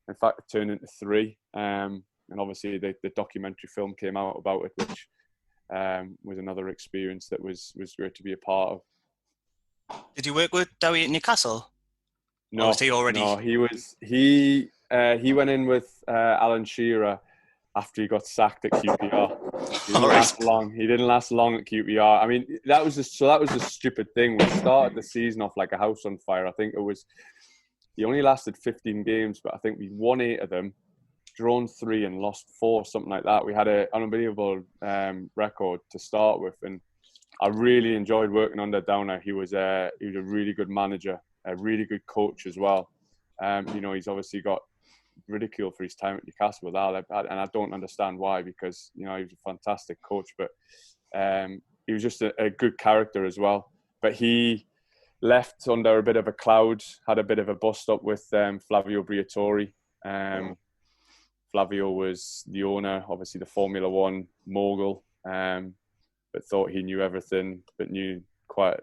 In fact, it turned into 3. And obviously the documentary film came out about it, which was another experience that was great to be a part of. Did you work with Dowie at Newcastle? No, or was he already? No, he went in with Alan Shearer after he got sacked at QPR. He didn't last long. He didn't last long at QPR. I mean, that was the stupid thing. We started the season off like a house on fire. I think he only lasted 15 games, but I think we won 8 of them, drawn 3 and lost 4, something like that. We had an unbelievable record to start with, and I really enjoyed working under Downer. He was a really good manager, a really good coach as well. He's obviously got ridiculed for his time at Newcastle with Al, and I don't understand why, because he was a fantastic coach, but he was just a good character as well. But he left under a bit of a cloud, had a bit of a bust up with Flavio Briatore. Flavio was the owner, obviously the Formula One mogul, but thought he knew everything, but knew quite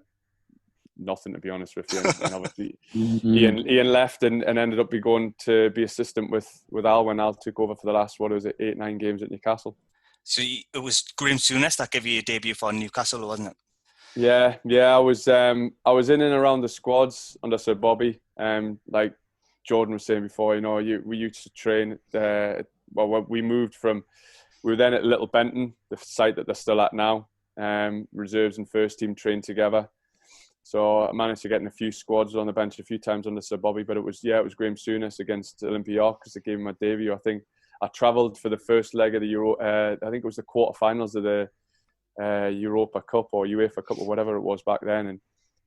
nothing, to be honest with you. And obviously Ian left and ended up going to be assistant with Al when Al took over for the last 8-9 games at Newcastle. So it was Graham Souness that gave you your debut for Newcastle, wasn't it? Yeah. I was in and around the squads under Sir Bobby. Like Jordan was saying before, we used to train. We were then at Little Benton, the site that they're still at now. Reserves and first team trained together. So I managed to get in a few squads on the bench a few times under Sir Bobby, but it was Graham Souness against Olympiacos that gave me my debut. I think I travelled for the first leg of the Euro. I think it was the quarterfinals of the Europa Cup or UEFA Cup or whatever it was back then, and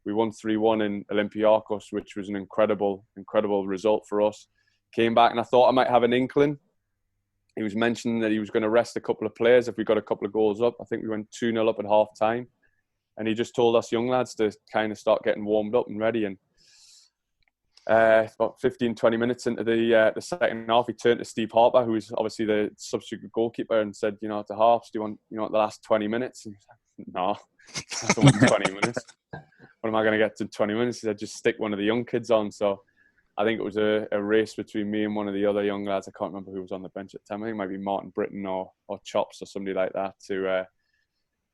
we won 3-1 in Olympiacos, which was an incredible result for us. Came back and I thought I might have an inkling. He was mentioning that he was going to rest a couple of players if we got a couple of goals up. I think we went 2-0 up at half time. And he just told us young lads to kind of start getting warmed up and ready. And about 15-20 minutes into the second half, he turned to Steve Harper, who was obviously the substitute goalkeeper, and said, to halves, do you want the last 20 minutes? And he was like, no, I don't want 20 minutes. What am I going to get to 20 minutes? He said, just stick one of the young kids on. So I think it was a race between me and one of the other young lads. I can't remember who was on the bench at the time. I think it might be Martin Britton or Chops or somebody like that to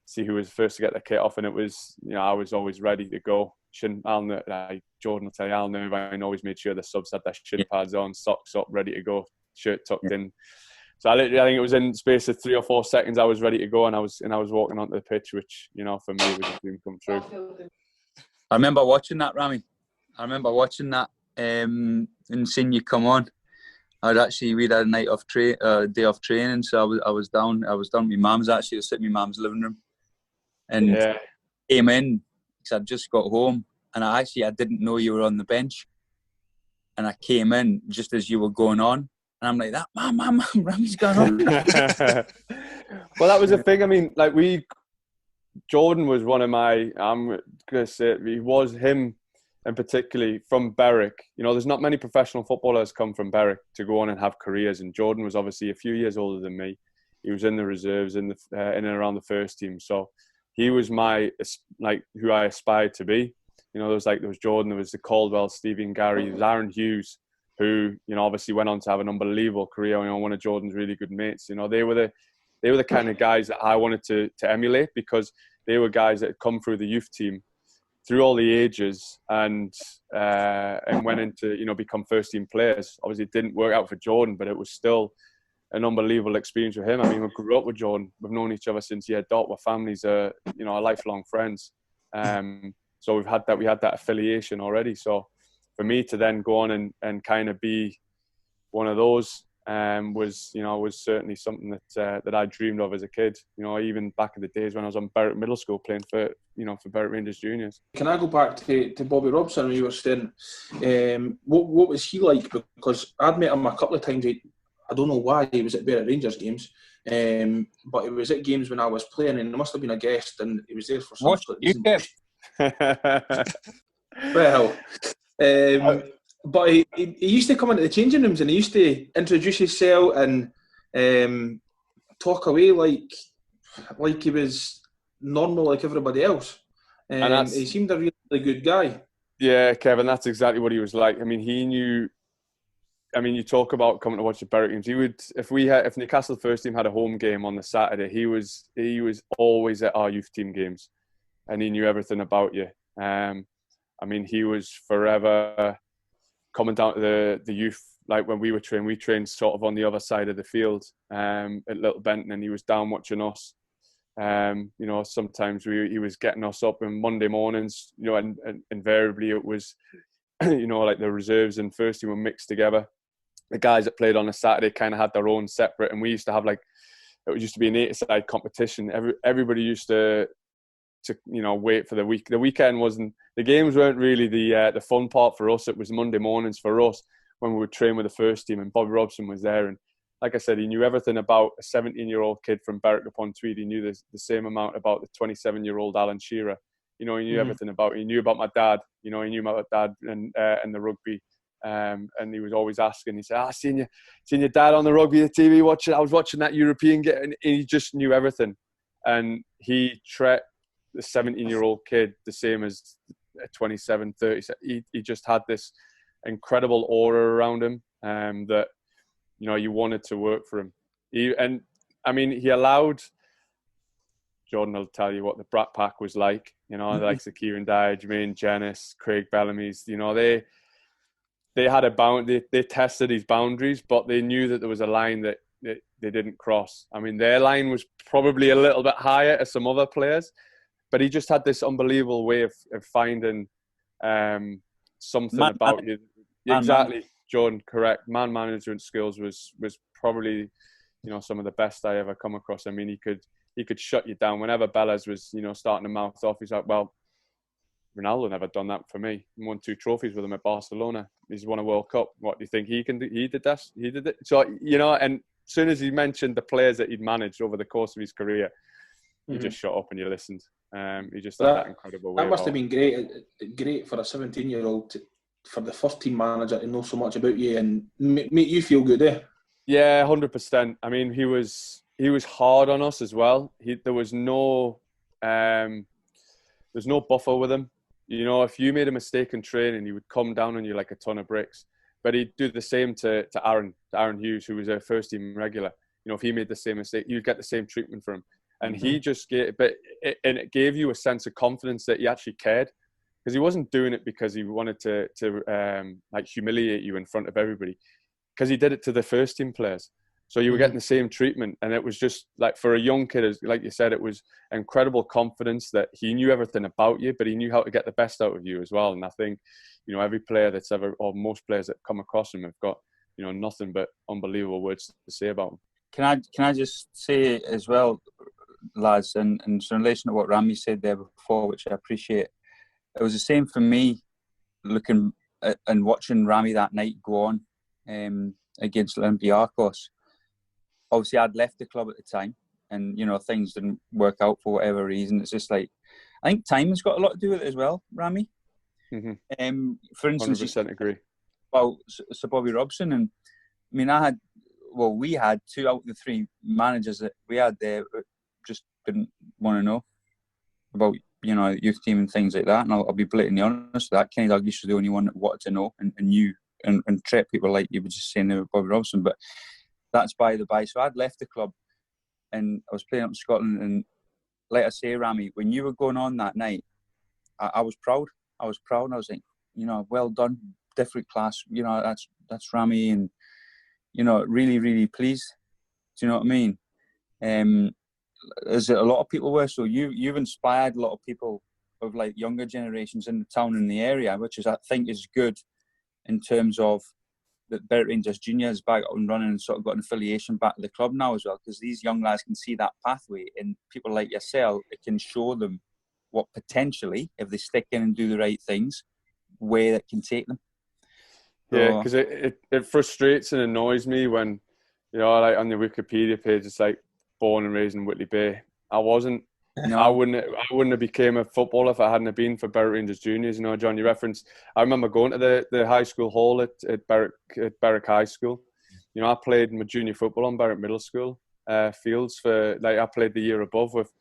see who was first to get the kit off. And it was, I was always ready to go. Jordan will tell you, Al Nervine always made sure the subs had their shin pads on, socks up, ready to go, shirt tucked in. So I think it was in space of 3 or 4 seconds I was ready to go, and I was walking onto the pitch, which for me was a dream come true. I remember watching that, Rami. I remember watching that and seeing you come on. we'd had a night off day off training, so I was down with my mum's actually. I was sitting in my mum's living room, and came in because I'd just got home, and I didn't know you were on the bench, and I came in just as you were going on, and I'm like, Mum, Rami's going on. Well, that was the thing. I mean, Jordan was one of my. I'm gonna say he was him. And particularly from Berwick, there's not many professional footballers come from Berwick to go on and have careers. And Jordan was obviously a few years older than me. He was in the reserves, in and around the first team. So he was who I aspired to be. There was Jordan, there was the Caldwell, Stevie and Gary, there was Aaron Hughes, who obviously went on to have an unbelievable career. One of Jordan's really good mates. They were the kind of guys that I wanted to emulate, because they were guys that had come through the youth team through all the ages and went into become first team players. Obviously, it didn't work out for Jordan, but it was still an unbelievable experience with him. I mean, we grew up with Jordan. We've known each other since dot. We're families, are lifelong friends. So we had that affiliation already. So for me to then go on and kind of be one of those was certainly something that I dreamed of as a kid. Even back in the days when I was on Berwick Middle School playing for Berwick Rangers Juniors. Can I go back to Bobby Robson when you were saying, what was he like? Because I'd met him a couple of times. I don't know why he was at Berwick Rangers games, but it was at games when I was playing, and there must have been a guest, and he was there for some sort of reason. Well. But he used to come into the changing rooms and he used to introduce himself and talk away like like he was normal like everybody else. He seemed a really good guy. Yeah, Kevin, that's exactly what he was like. I mean, he knew. I mean, you talk about coming to watch the Berwick games. He would, if Newcastle first team had a home game on the Saturday, he was always at our youth team games, and he knew everything about you. I mean, he was forever coming down to the youth. Like when we trained sort of on the other side of the field at Little Benton, and he was down watching us. You know, sometimes he was getting us up on Monday mornings. You know, and invariably it was, you know, like the reserves and first team were mixed together. The guys that played on a Saturday kind of had their own separate, and we used to have it used to be an 8-a-side competition. Everybody used to you know, wait for the week. The weekend wasn't, the games weren't really the fun part for us. It was Monday mornings for us when we would train with the first team, and Bobby Robson was there. And like I said, he knew everything about a 17-year-old kid from Berwick upon Tweed. He knew the same amount about the 27-year-old Alan Shearer. You know, he knew everything about. He knew about my dad. You know, he knew about my dad and the rugby. And he was always asking. He said, "I seen your dad on the rugby TV watching. I was watching that European game," and he just knew everything. And he treated the 17-year-old kid the same as a 27, 30. He just had this incredible aura around him that, you know, you wanted to work for him. And I mean, he allowed. Jordan will tell you what the Brat Pack was like. You know, the likes of Kieran Dyer, Jermaine Jenis, Craig Bellamy's. You know, they had a bound. They tested his boundaries, but they knew that there was a line that they didn't cross. I mean, their line was probably a little bit higher as some other players, but he just had this unbelievable way of finding something about you. Exactly, Jordan. Correct. Man management skills was probably, you know, some of the best I ever come across. I mean, he could shut you down whenever Bellas was, you know, starting to mouth off. He's like, "Well, Ronaldo never done that for me. He won 2 trophies with him at Barcelona. He's won a World Cup. What do you think he can do? He did that. He did it." So, you know, and as soon as he mentioned the players that he'd managed over the course of his career, you just shut up and you listened. He just had that incredible way. That must have been great for a 17-year-old for the first team manager to know so much about you and make you feel good, eh? Yeah, 100%. I mean, he was hard on us as well. There was no buffer with him. You know, if you made a mistake in training, he would come down on you like a ton of bricks. But he'd do the same to Aaron Hughes, who was a first team regular. You know, if he made the same mistake, you'd get the same treatment from him. And he just it gave you a sense of confidence that he actually cared, because he wasn't doing it because he wanted to like humiliate you in front of everybody, because he did it to the first team players. So you were getting the same treatment, and it was just like, for a young kid, like you said, it was incredible confidence that he knew everything about you, but he knew how to get the best out of you as well. And I think, you know, every player that's ever, or most players that come across him, have got, you know, nothing but unbelievable words to say about him. Can I just say as well, lads, and in relation to what Rami said there before, which I appreciate, it was the same for me looking at and watching Rami that night go on against Olympiacos. Obviously, I'd left the club at the time, and, you know, things didn't work out for whatever reason. It's just like, I think time's got a lot to do with it as well, Rami. For instance, 100% agree. Well, so Bobby Robson, and I mean, we had 2 out of the 3 managers that we had there just didn't want to know about, you know, youth team and things like that. And I'll be blatantly honest with that. Kenny Dalglish was the only one that wanted to know and knew and treat people like you were just saying there with Bobby Robson. But that's by the by. So I'd left the club and I was playing up in Scotland. And like I say, Rami, when you were going on that night, I was proud. I was proud. And I was like, you know, well done, different class. You know, that's Rami, and, you know, really, really pleased. Do you know what I mean? As a lot of people were. So you've inspired a lot of people of like younger generations in the town and the area, which is, I think, is good in terms of that Berwick Rangers Junior is back up and running and sort of got an affiliation back to the club now as well, because these young lads can see that pathway, and people like yourself, it can show them what potentially, if they stick in and do the right things, where it can take them. Yeah, because it frustrates and annoys me when, you know, like on the Wikipedia page, it's like born and raised in Whitley Bay. I wasn't. No. I wouldn't have became a footballer if I hadn't have been for Berwick Rangers Juniors. You know, John, you referenced. I remember going to the high school hall at Berwick High School. You know, I played my junior football on Berwick Middle School. fields for, like, I played the year above with,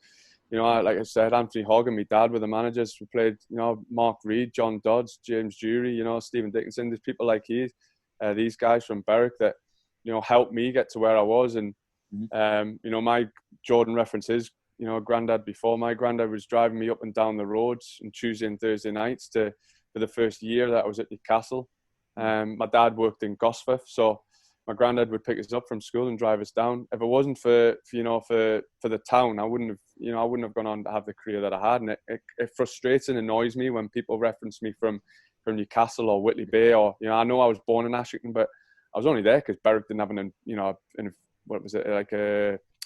you know, like I said, Anthony Hogg and my dad were the managers. We played, you know, Mark Reed, John Dodds, James Jury, you know, Stephen Dickinson. There's people like these guys from Berwick that, you know, helped me get to where I was. And, you know, my Jordan references, you know, granddad before. My granddad was driving me up and down the roads on Tuesday and Thursday nights for the first year that I was at Newcastle. My dad worked in Gosforth, so my granddad would pick us up from school and drive us down. If it wasn't for the town, I wouldn't have gone on to have the career that I had. And it frustrates and annoys me when people reference me from Newcastle or Whitley Bay, or, you know, I know I was born in Ashington, but I was only there because Berwick didn't have an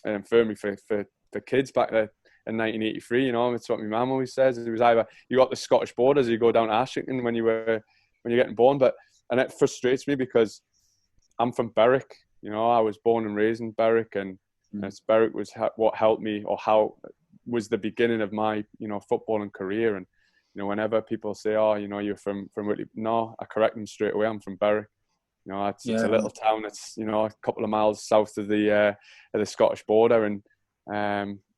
infirmary for kids back there in 1983. You know, it's what my mum always says. It was either you got the Scottish borders, or you go down to Ashington when you're getting born. And it frustrates me because I'm from Berwick. You know, I was born and raised in Berwick, and Berwick was what helped me, or how was the beginning of my, you know, footballing career. And, you know, whenever people say, "Oh, you know, you're from Whitley," no, I correct them straight away. I'm from Berwick. You know, it's a little town that's, you know, a couple of miles south of the Scottish border, and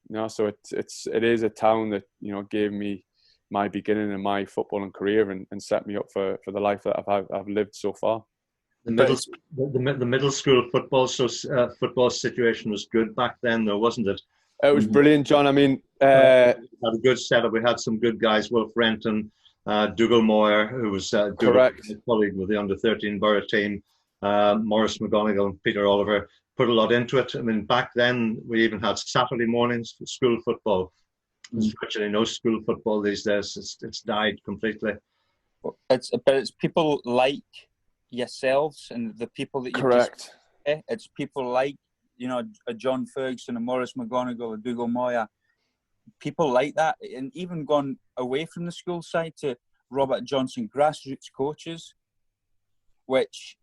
you know, so it is a town that, you know, gave me my beginning in my footballing career and set me up for the life that I've lived so far. The middle school football situation was good back then, though, wasn't it? It was brilliant, John. I mean, had a good setup. We had some good guys, Wolf Renton, Dougal Moyer, who was correct colleague with the under-13 Borough team, Maurice McGonigal and Peter Oliver, put a lot into it. I mean, back then we even had Saturday mornings for school football. There's virtually no school football these days. It's died completely. It's people like yourselves and the people that you correct. It's people like, you know, a John Ferguson, a Maurice McGonigal, a Dougal Moyer, people like that, and even gone away from the school side to Robert Johnson grassroots coaches, which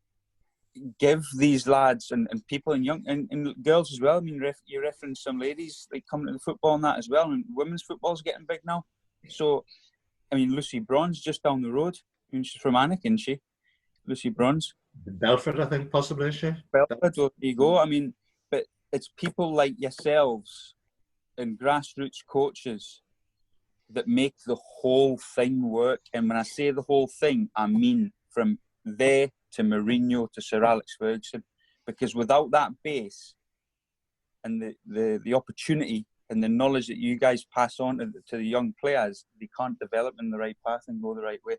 give these lads and people and young and girls as well. I mean, you referenced some ladies like coming to the football and that as well, and women's football's getting big now. So, I mean, Lucy Bronze just down the road. I mean, she's from Anakin, she. Lucy Bronze. Belford, I think, possibly, is she? Belford, well, there you go. I mean, but it's people like yourselves and grassroots coaches that make the whole thing work. And when I say the whole thing, I mean from there to Mourinho to Sir Alex Ferguson. Because without that base and the opportunity and the knowledge that you guys pass on to the young players, they can't develop in the right path and go the right way.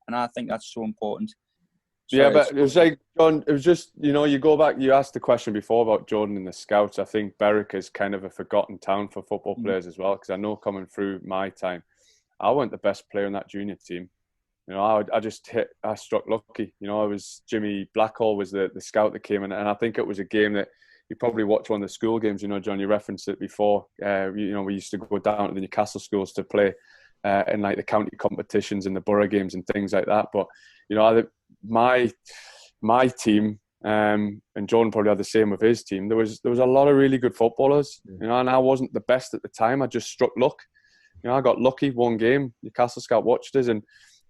And I think that's so important. So yeah, but it was like, John, it was just, you know, you go back, you asked the question before about Jordan and the scouts. I think Berwick is kind of a forgotten town for football players as well, because I know coming through my time, I wasn't the best player in that junior team. You know, I struck lucky. You know, I was Jimmy Blackhall was the scout that came in, and I think it was a game that you probably watched one of the school games. You know, John, you referenced it before. You know, we used to go down to the Newcastle schools to play in like the county competitions and the borough games and things like that. But you know, my team, and Jordan probably had the same with his team. There was a lot of really good footballers. You know, and I wasn't the best at the time. I just struck luck. You know, I got lucky one game. Newcastle scout watched us, and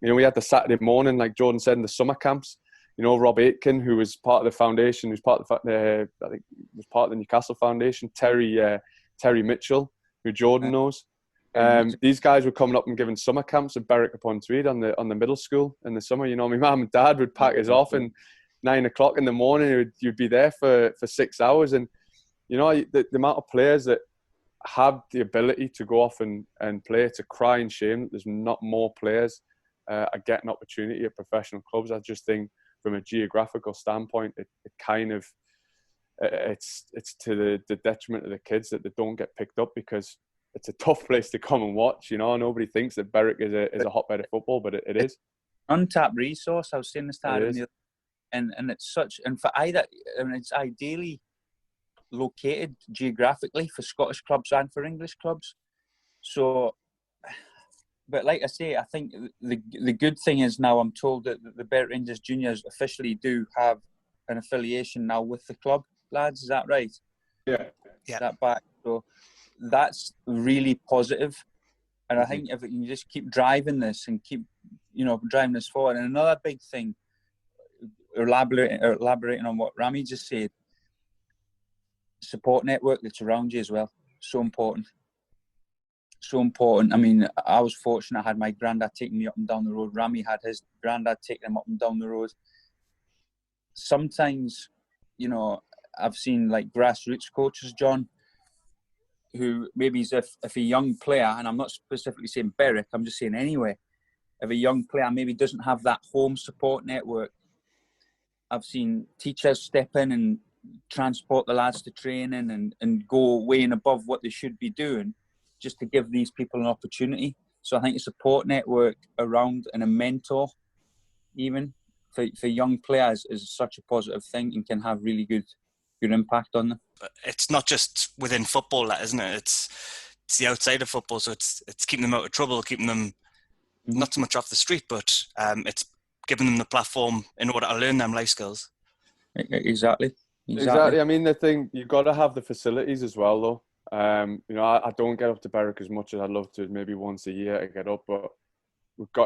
you know, we had the Saturday morning, like Jordan said, in the summer camps. You know, Rob Aitken, who was part of the foundation, who's part of I think was part of the Newcastle Foundation. Terry Mitchell, who Jordan knows. These guys were coming up and giving summer camps at Berwick upon Tweed on the middle school in the summer. You know, my mum and dad would pack us off, and 9 o'clock in the morning, you'd be there for 6 hours. And you know, the amount of players that have the ability to go off and play, it's a crying shame that there's not more players are getting opportunity at professional clubs. I just think from a geographical standpoint, it kind of it's to the detriment of the kids that they don't get picked up, because it's a tough place to come and watch. You know, nobody thinks that Berwick is a hotbed of football, but it is. Untapped resource. I was saying this time, and it's such, and for either, I mean, it's ideally located geographically for Scottish clubs and for English clubs. So, but like I say, I think the good thing is now I'm told that the Berwick Rangers Juniors officially do have an affiliation now with the club, lads. Is that right? Yeah. That back. So that's really positive. And I think if we can just keep driving this and keep, you know, driving this forward. And another big thing, elaborating on what Ramage just said, support network that's around you as well. So important. So important. I mean, I was fortunate. I had my granddad taking me up and down the road. Rami had his granddad taking him up and down the road. Sometimes, you know, I've seen like grassroots coaches, John, who maybe if a young player, and I'm not specifically saying Berwick, I'm just saying anyway, if a young player maybe doesn't have that home support network, I've seen teachers step in and transport the lads to training and go way and above what they should be doing just to give these people an opportunity. So I think a support network around and a mentor even for young players is such a positive thing and can have really good impact on them. But it's not just within football, that, isn't it? It's the outside of football. So it's keeping them out of trouble, keeping them not so much off the street, but it's giving them the platform in order to learn them life skills. Exactly. I mean, the thing, you've got to have the facilities as well, though. You know, I don't get up to Berwick as much as I'd love to, maybe once a year to get up, but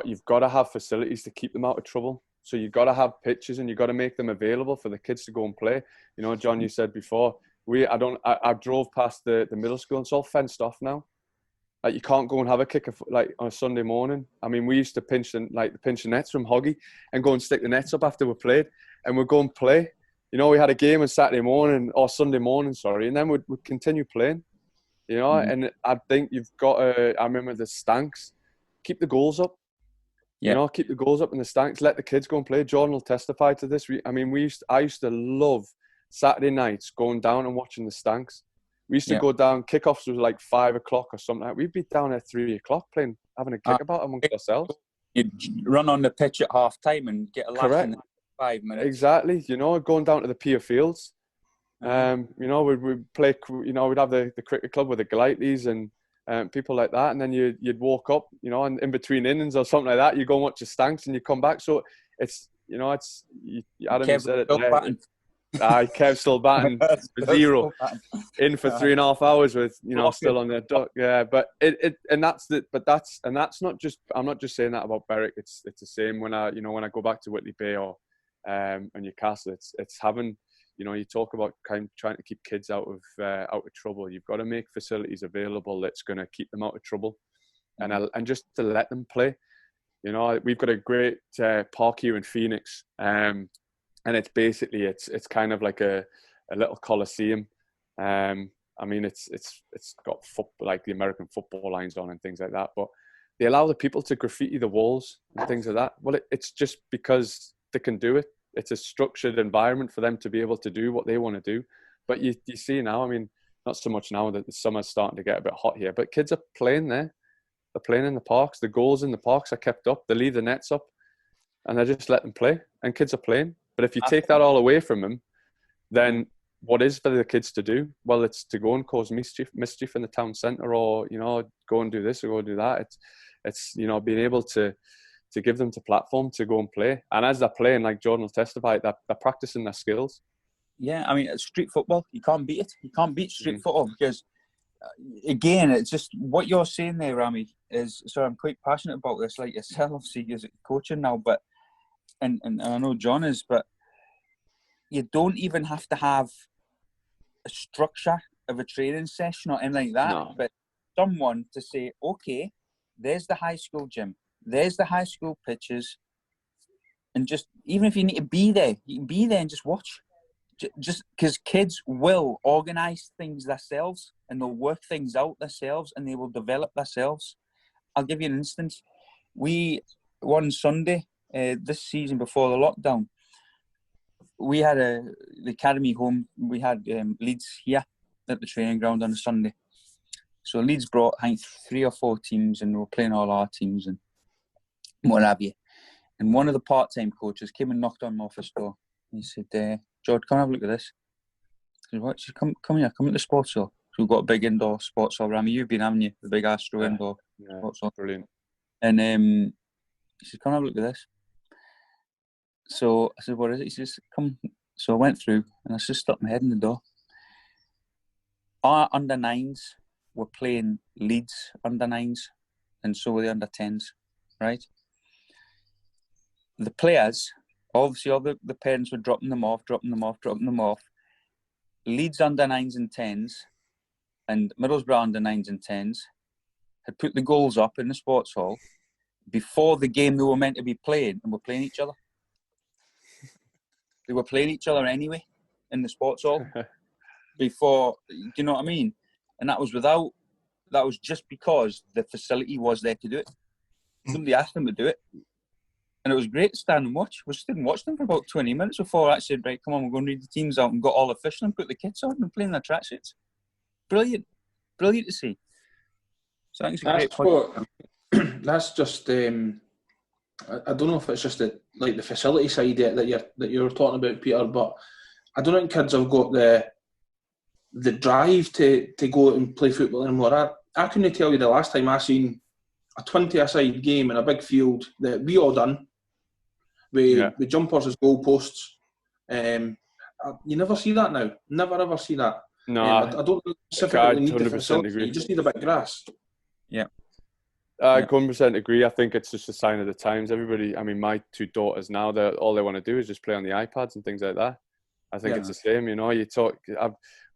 you've got to have facilities to keep them out of trouble. So you've got to have pitches and you've got to make them available for the kids to go and play. You know, John, you said before, I drove past the middle school and it's all fenced off now. Like, you can't go and have a kick like on a Sunday morning. I mean, we used to pinch the nets from Hoggy and go and stick the nets up after we played, and we'd go and play. You know, we had a game on Saturday morning or Sunday morning, and then we'd continue playing. You know, and I think you've got to, I remember the stanks, keep the goals up. You know, keep the goals up in the stanks, let the kids go and play. Jordan will testify to this. I used to love Saturday nights going down and watching the stanks. We used to go down, kickoffs was like 5 o'clock or something like that. We'd be down at 3 o'clock playing, having a kick about amongst ourselves. You'd run on the pitch at half time and get a laugh in 5 minutes. Exactly. You know, going down to the pier fields. You know, we'd play, you know, we'd have the cricket club with the Galites and people like that. And then you'd walk up, you know, and in between innings or something like that, you go and watch your stanks and you come back. So it's, you know, Adam said it there. Kev's still batting for 0 in for 3.5 hours with, you know, still on the duck. Yeah, but that's not just, I'm not just saying that about Berwick. It's the same when I go back to Whitley Bay or and Newcastle. It's having, you know, you talk about kind of trying to keep kids out of trouble. You've got to make facilities available that's going to keep them out of trouble, and just to let them play. You know, we've got a great park here in Phoenix. And it's basically it's kind of like a little coliseum. I mean, it's got like the American football lines on and things like that. But they allow the people to graffiti the walls and things like that. Well, it's just because they can do it. It's a structured environment for them to be able to do what they want to do. But you see now, I mean, not so much now that the summer's starting to get a bit hot here, but kids are playing there. They're playing in the parks. The goals in the parks are kept up. They leave the nets up and they just let them play. And kids are playing. But if you take that all away from them, then what is for the kids to do? Well, it's to go and cause mischief in the town centre, or, you know, go and do this or go and do that. It's you know, being able to give them the platform to go and play. And as they're playing, like Jordan will testify, they're practicing their skills. Yeah, I mean, it's street football. You can't beat it. You can't beat street football because, again, it's just what you're saying there, Rami, is, so I'm quite passionate about this, like yourself, obviously, you're coaching now, but and I know John is, but you don't even have to have a structure of a training session or anything like that. No. But someone to say, okay, there's the high school gym, there's the high school pitches, and just, even if you need to be there, you can be there and just watch. Just because kids will organise things themselves and they'll work things out themselves and they will develop themselves. I'll give you an instance. One Sunday, this season before the lockdown, we had the academy home. We had Leeds here at the training ground on a Sunday. So Leeds brought, I think, 3 or 4 teams, and we were playing all our teams and what have you. And one of the part-time coaches came and knocked on my office door. And he said, George, come and have a look at this. I said, what? He said, come here, come at the sports hall. So we've got a big indoor sports hall. Rami, you've been, haven't you? The big Astro indoor sports hall. Brilliant. And he said, come and have a look at this. So I said, what is it? He says, come. So I went through and I just stuck my head in the door. Our under-9s were playing Leeds under-9s, and so were the under-10s, right? The players, obviously all the parents were dropping them off. Leeds under 9s and 10s and Middlesbrough under 9s and 10s had put the goals up in the sports hall before the game they were meant to be playing, and were playing each other. They were playing each other anyway in the sports hall before, do you know what I mean? And that was just because the facility was there to do it. Somebody asked them to do it. And it was great to stand and watch. We stood and watched them for about 20 minutes before I said, right, come on, we're going to read the teams out, and got all official and put the kits on and playing their tracksuits. Brilliant. Brilliant to see. So I think it's a great point. That's just, I don't know if it's just the facility side that you're talking about, Peter, but I don't think kids have got the drive to go out and play football anymore. I couldn't tell you the last time I seen a 20-a-side game in a big field that we all done with jumpers as goalposts. You never see that now. Never ever see that. No, I don't specifically need the facility. Agree. You just need a bit of grass. Yeah. I 100% agree. I think it's just a sign of the times. Everybody, I mean, my two daughters now, all they want to do is just play on the iPads and things like that. I think it's the same, you know. You talk,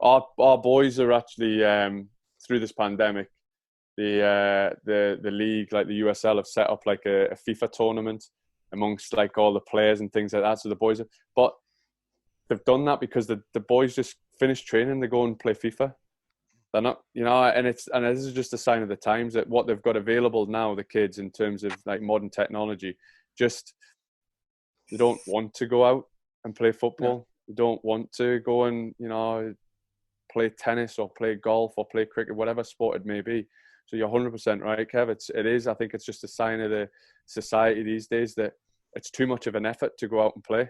our boys are actually through this pandemic. The league, like the USL, have set up like a FIFA tournament amongst like all the players and things like that. So the boys, but they've done that because the boys just finish training, they go and play FIFA. They're not, you know, and this is just a sign of the times that what they've got available now, the kids, in terms of like modern technology, just they don't want to go out and play football. They don't want to go and, you know, play tennis or play golf or play cricket, whatever sport it may be. So you're 100% right, Kev. It is. I think it's just a sign of the society these days that it's too much of an effort to go out and play.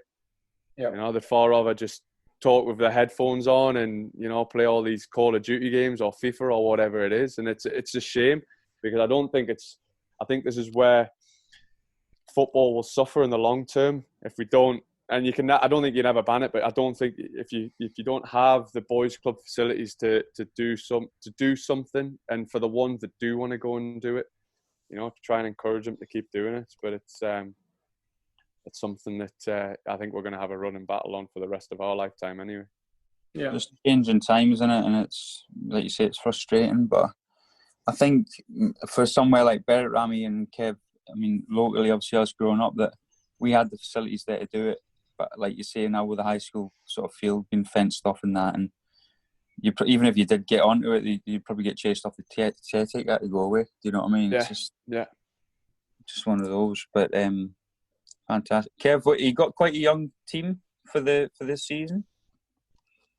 Yeah. You know, they'd far rather just talk with their headphones on and, you know, play all these Call of Duty games or FIFA or whatever it is. And it's a shame, because I think this is where football will suffer in the long term if we don't. And I don't think you can ever ban it, but I don't think if you don't have the boys' club facilities to do something, and for the ones that do want to go and do it, you know, to try and encourage them to keep doing it. But it's something that I think we're going to have a running battle on for the rest of our lifetime anyway. Yeah, just changing times in it, and it's like you say, it's frustrating. But I think for somewhere like Berwick, Rami and Kev, I mean, locally, obviously, us growing up, that we had the facilities there to do it. But like you say, now with the high school sort of field being fenced off and that, and even if you did get onto it, you'd probably get chased off the Tait to go away. Do you know what I mean? Yeah. It's just one of those. But fantastic. Kev, you got quite a young team for this season?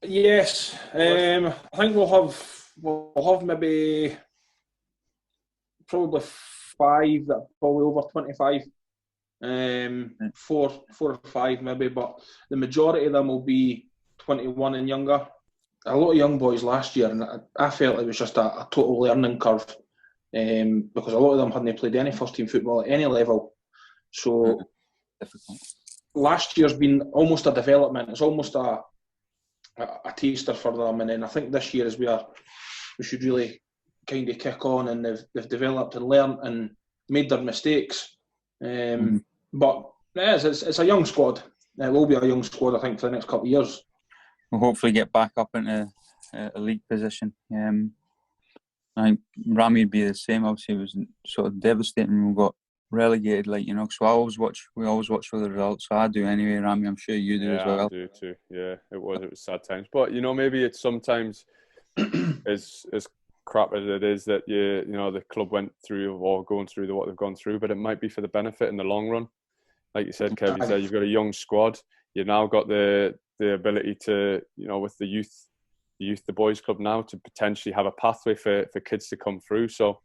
Yes. I think we'll have maybe probably 5 that are probably over 25. 4 or 5 maybe, but the majority of them will be 21 and younger. A lot of young boys last year, and I felt it was just a total learning curve, because a lot of them hadn't played any first team football at any level. So last year's been almost a development. It's almost a taster for them, and then I think this year is where we should really kind of kick on, and they've developed and learned and made their mistakes. But it's a young squad. It will be a young squad, I think, for the next couple of years. We'll hopefully get back up into a league position. I think Rami would be the same. Obviously, it was sort of devastating when we got relegated, like, you know. So we always watch for the results. So I do anyway, Rami. I'm sure you do as well. I do too. Yeah, it was sad times. But, you know, maybe it's sometimes as crap as it is that you know the club went through or going through what they've gone through, but it might be for the benefit in the long run. Like you said, Kev, you said you've got a young squad. You've now got the ability to, you know, with the youth, the boys club now, to potentially have a pathway for kids to come through. So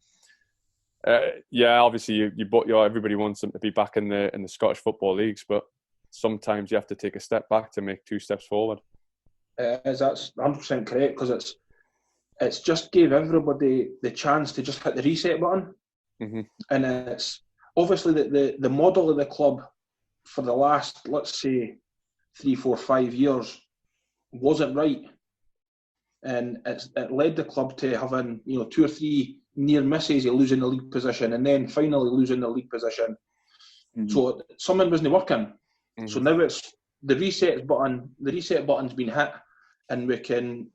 obviously everybody wants them to be back in the Scottish football leagues, but sometimes you have to take a step back to make 2 steps forward. That's 100% correct, because it's just gave everybody the chance to just hit the reset button. And it's obviously the model of the club for the last, let's say, 3, 4, 5 years wasn't right, and it led the club to having, you know, 2 or 3 near misses of losing the league position, and then finally losing the league position. So something wasn't working. So now it's the reset button. The reset button's been hit, and we can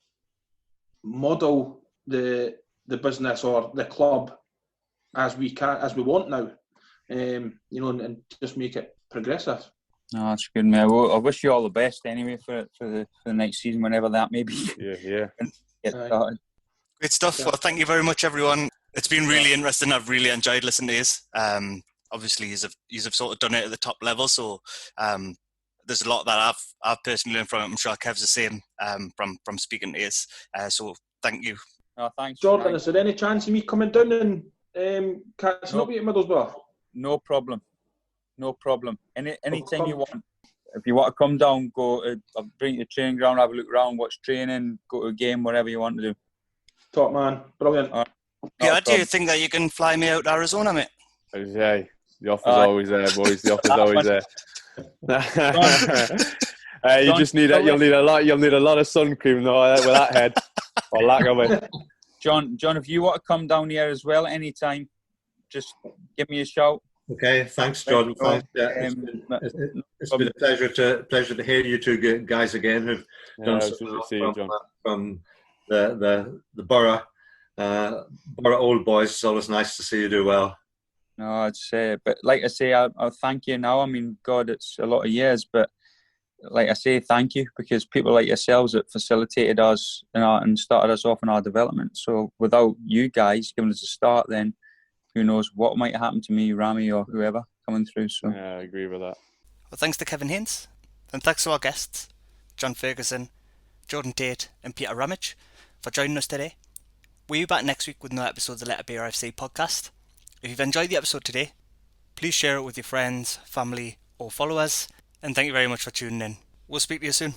model the business or the club as we want now, and just make it progressive. No, that's good, mate. I wish you all the best anyway for the next season, whenever that may be. Yeah. Get started. Great stuff. Well, thank you very much, everyone. It's been really interesting. I've really enjoyed listening to this. Obviously, you've sort of done it at the top level, so there's a lot that I've personally learned from it. I'm sure Kev's the same from speaking to us. So thank you. No, thanks, Jordan. thanks. Is there any chance of me coming down and catching up with you at Middlesbrough? No problem. Anytime you want. If you want to come down, I'll bring you to the training ground, have a look around, watch training, go to a game, whatever you want to do. Top man, brilliant. Yeah, do you think that you can fly me out to Arizona, mate? Yeah, the offer's always there, boys. The offer's always there. You just need you'll need a lot of sun cream though with that head, or lack of it. John, if you want to come down here as well anytime, just give me a shout. Okay, thanks, Jordan. Thanks. It's been a pleasure to hear you two guys again who've done so well from the Borough old boys. It's always nice to see you do well. No, I'd say, but like I say, I'll thank you now. I mean, God, it's a lot of years, but like I say, thank you, because people like yourselves that facilitated us and started us off in our development. So without you guys giving us a start, then who knows what might happen to me, Rami, or whoever coming through. So yeah, I agree with that. Well, thanks to Kevin Haynes, and thanks to our guests, John Ferguson, Jordan Tait, and Peter Ramage, for joining us today. We'll be back next week with another episode of the Let It BRFC podcast. If you've enjoyed the episode today, please share it with your friends, family, or followers, and thank you very much for tuning in. We'll speak to you soon.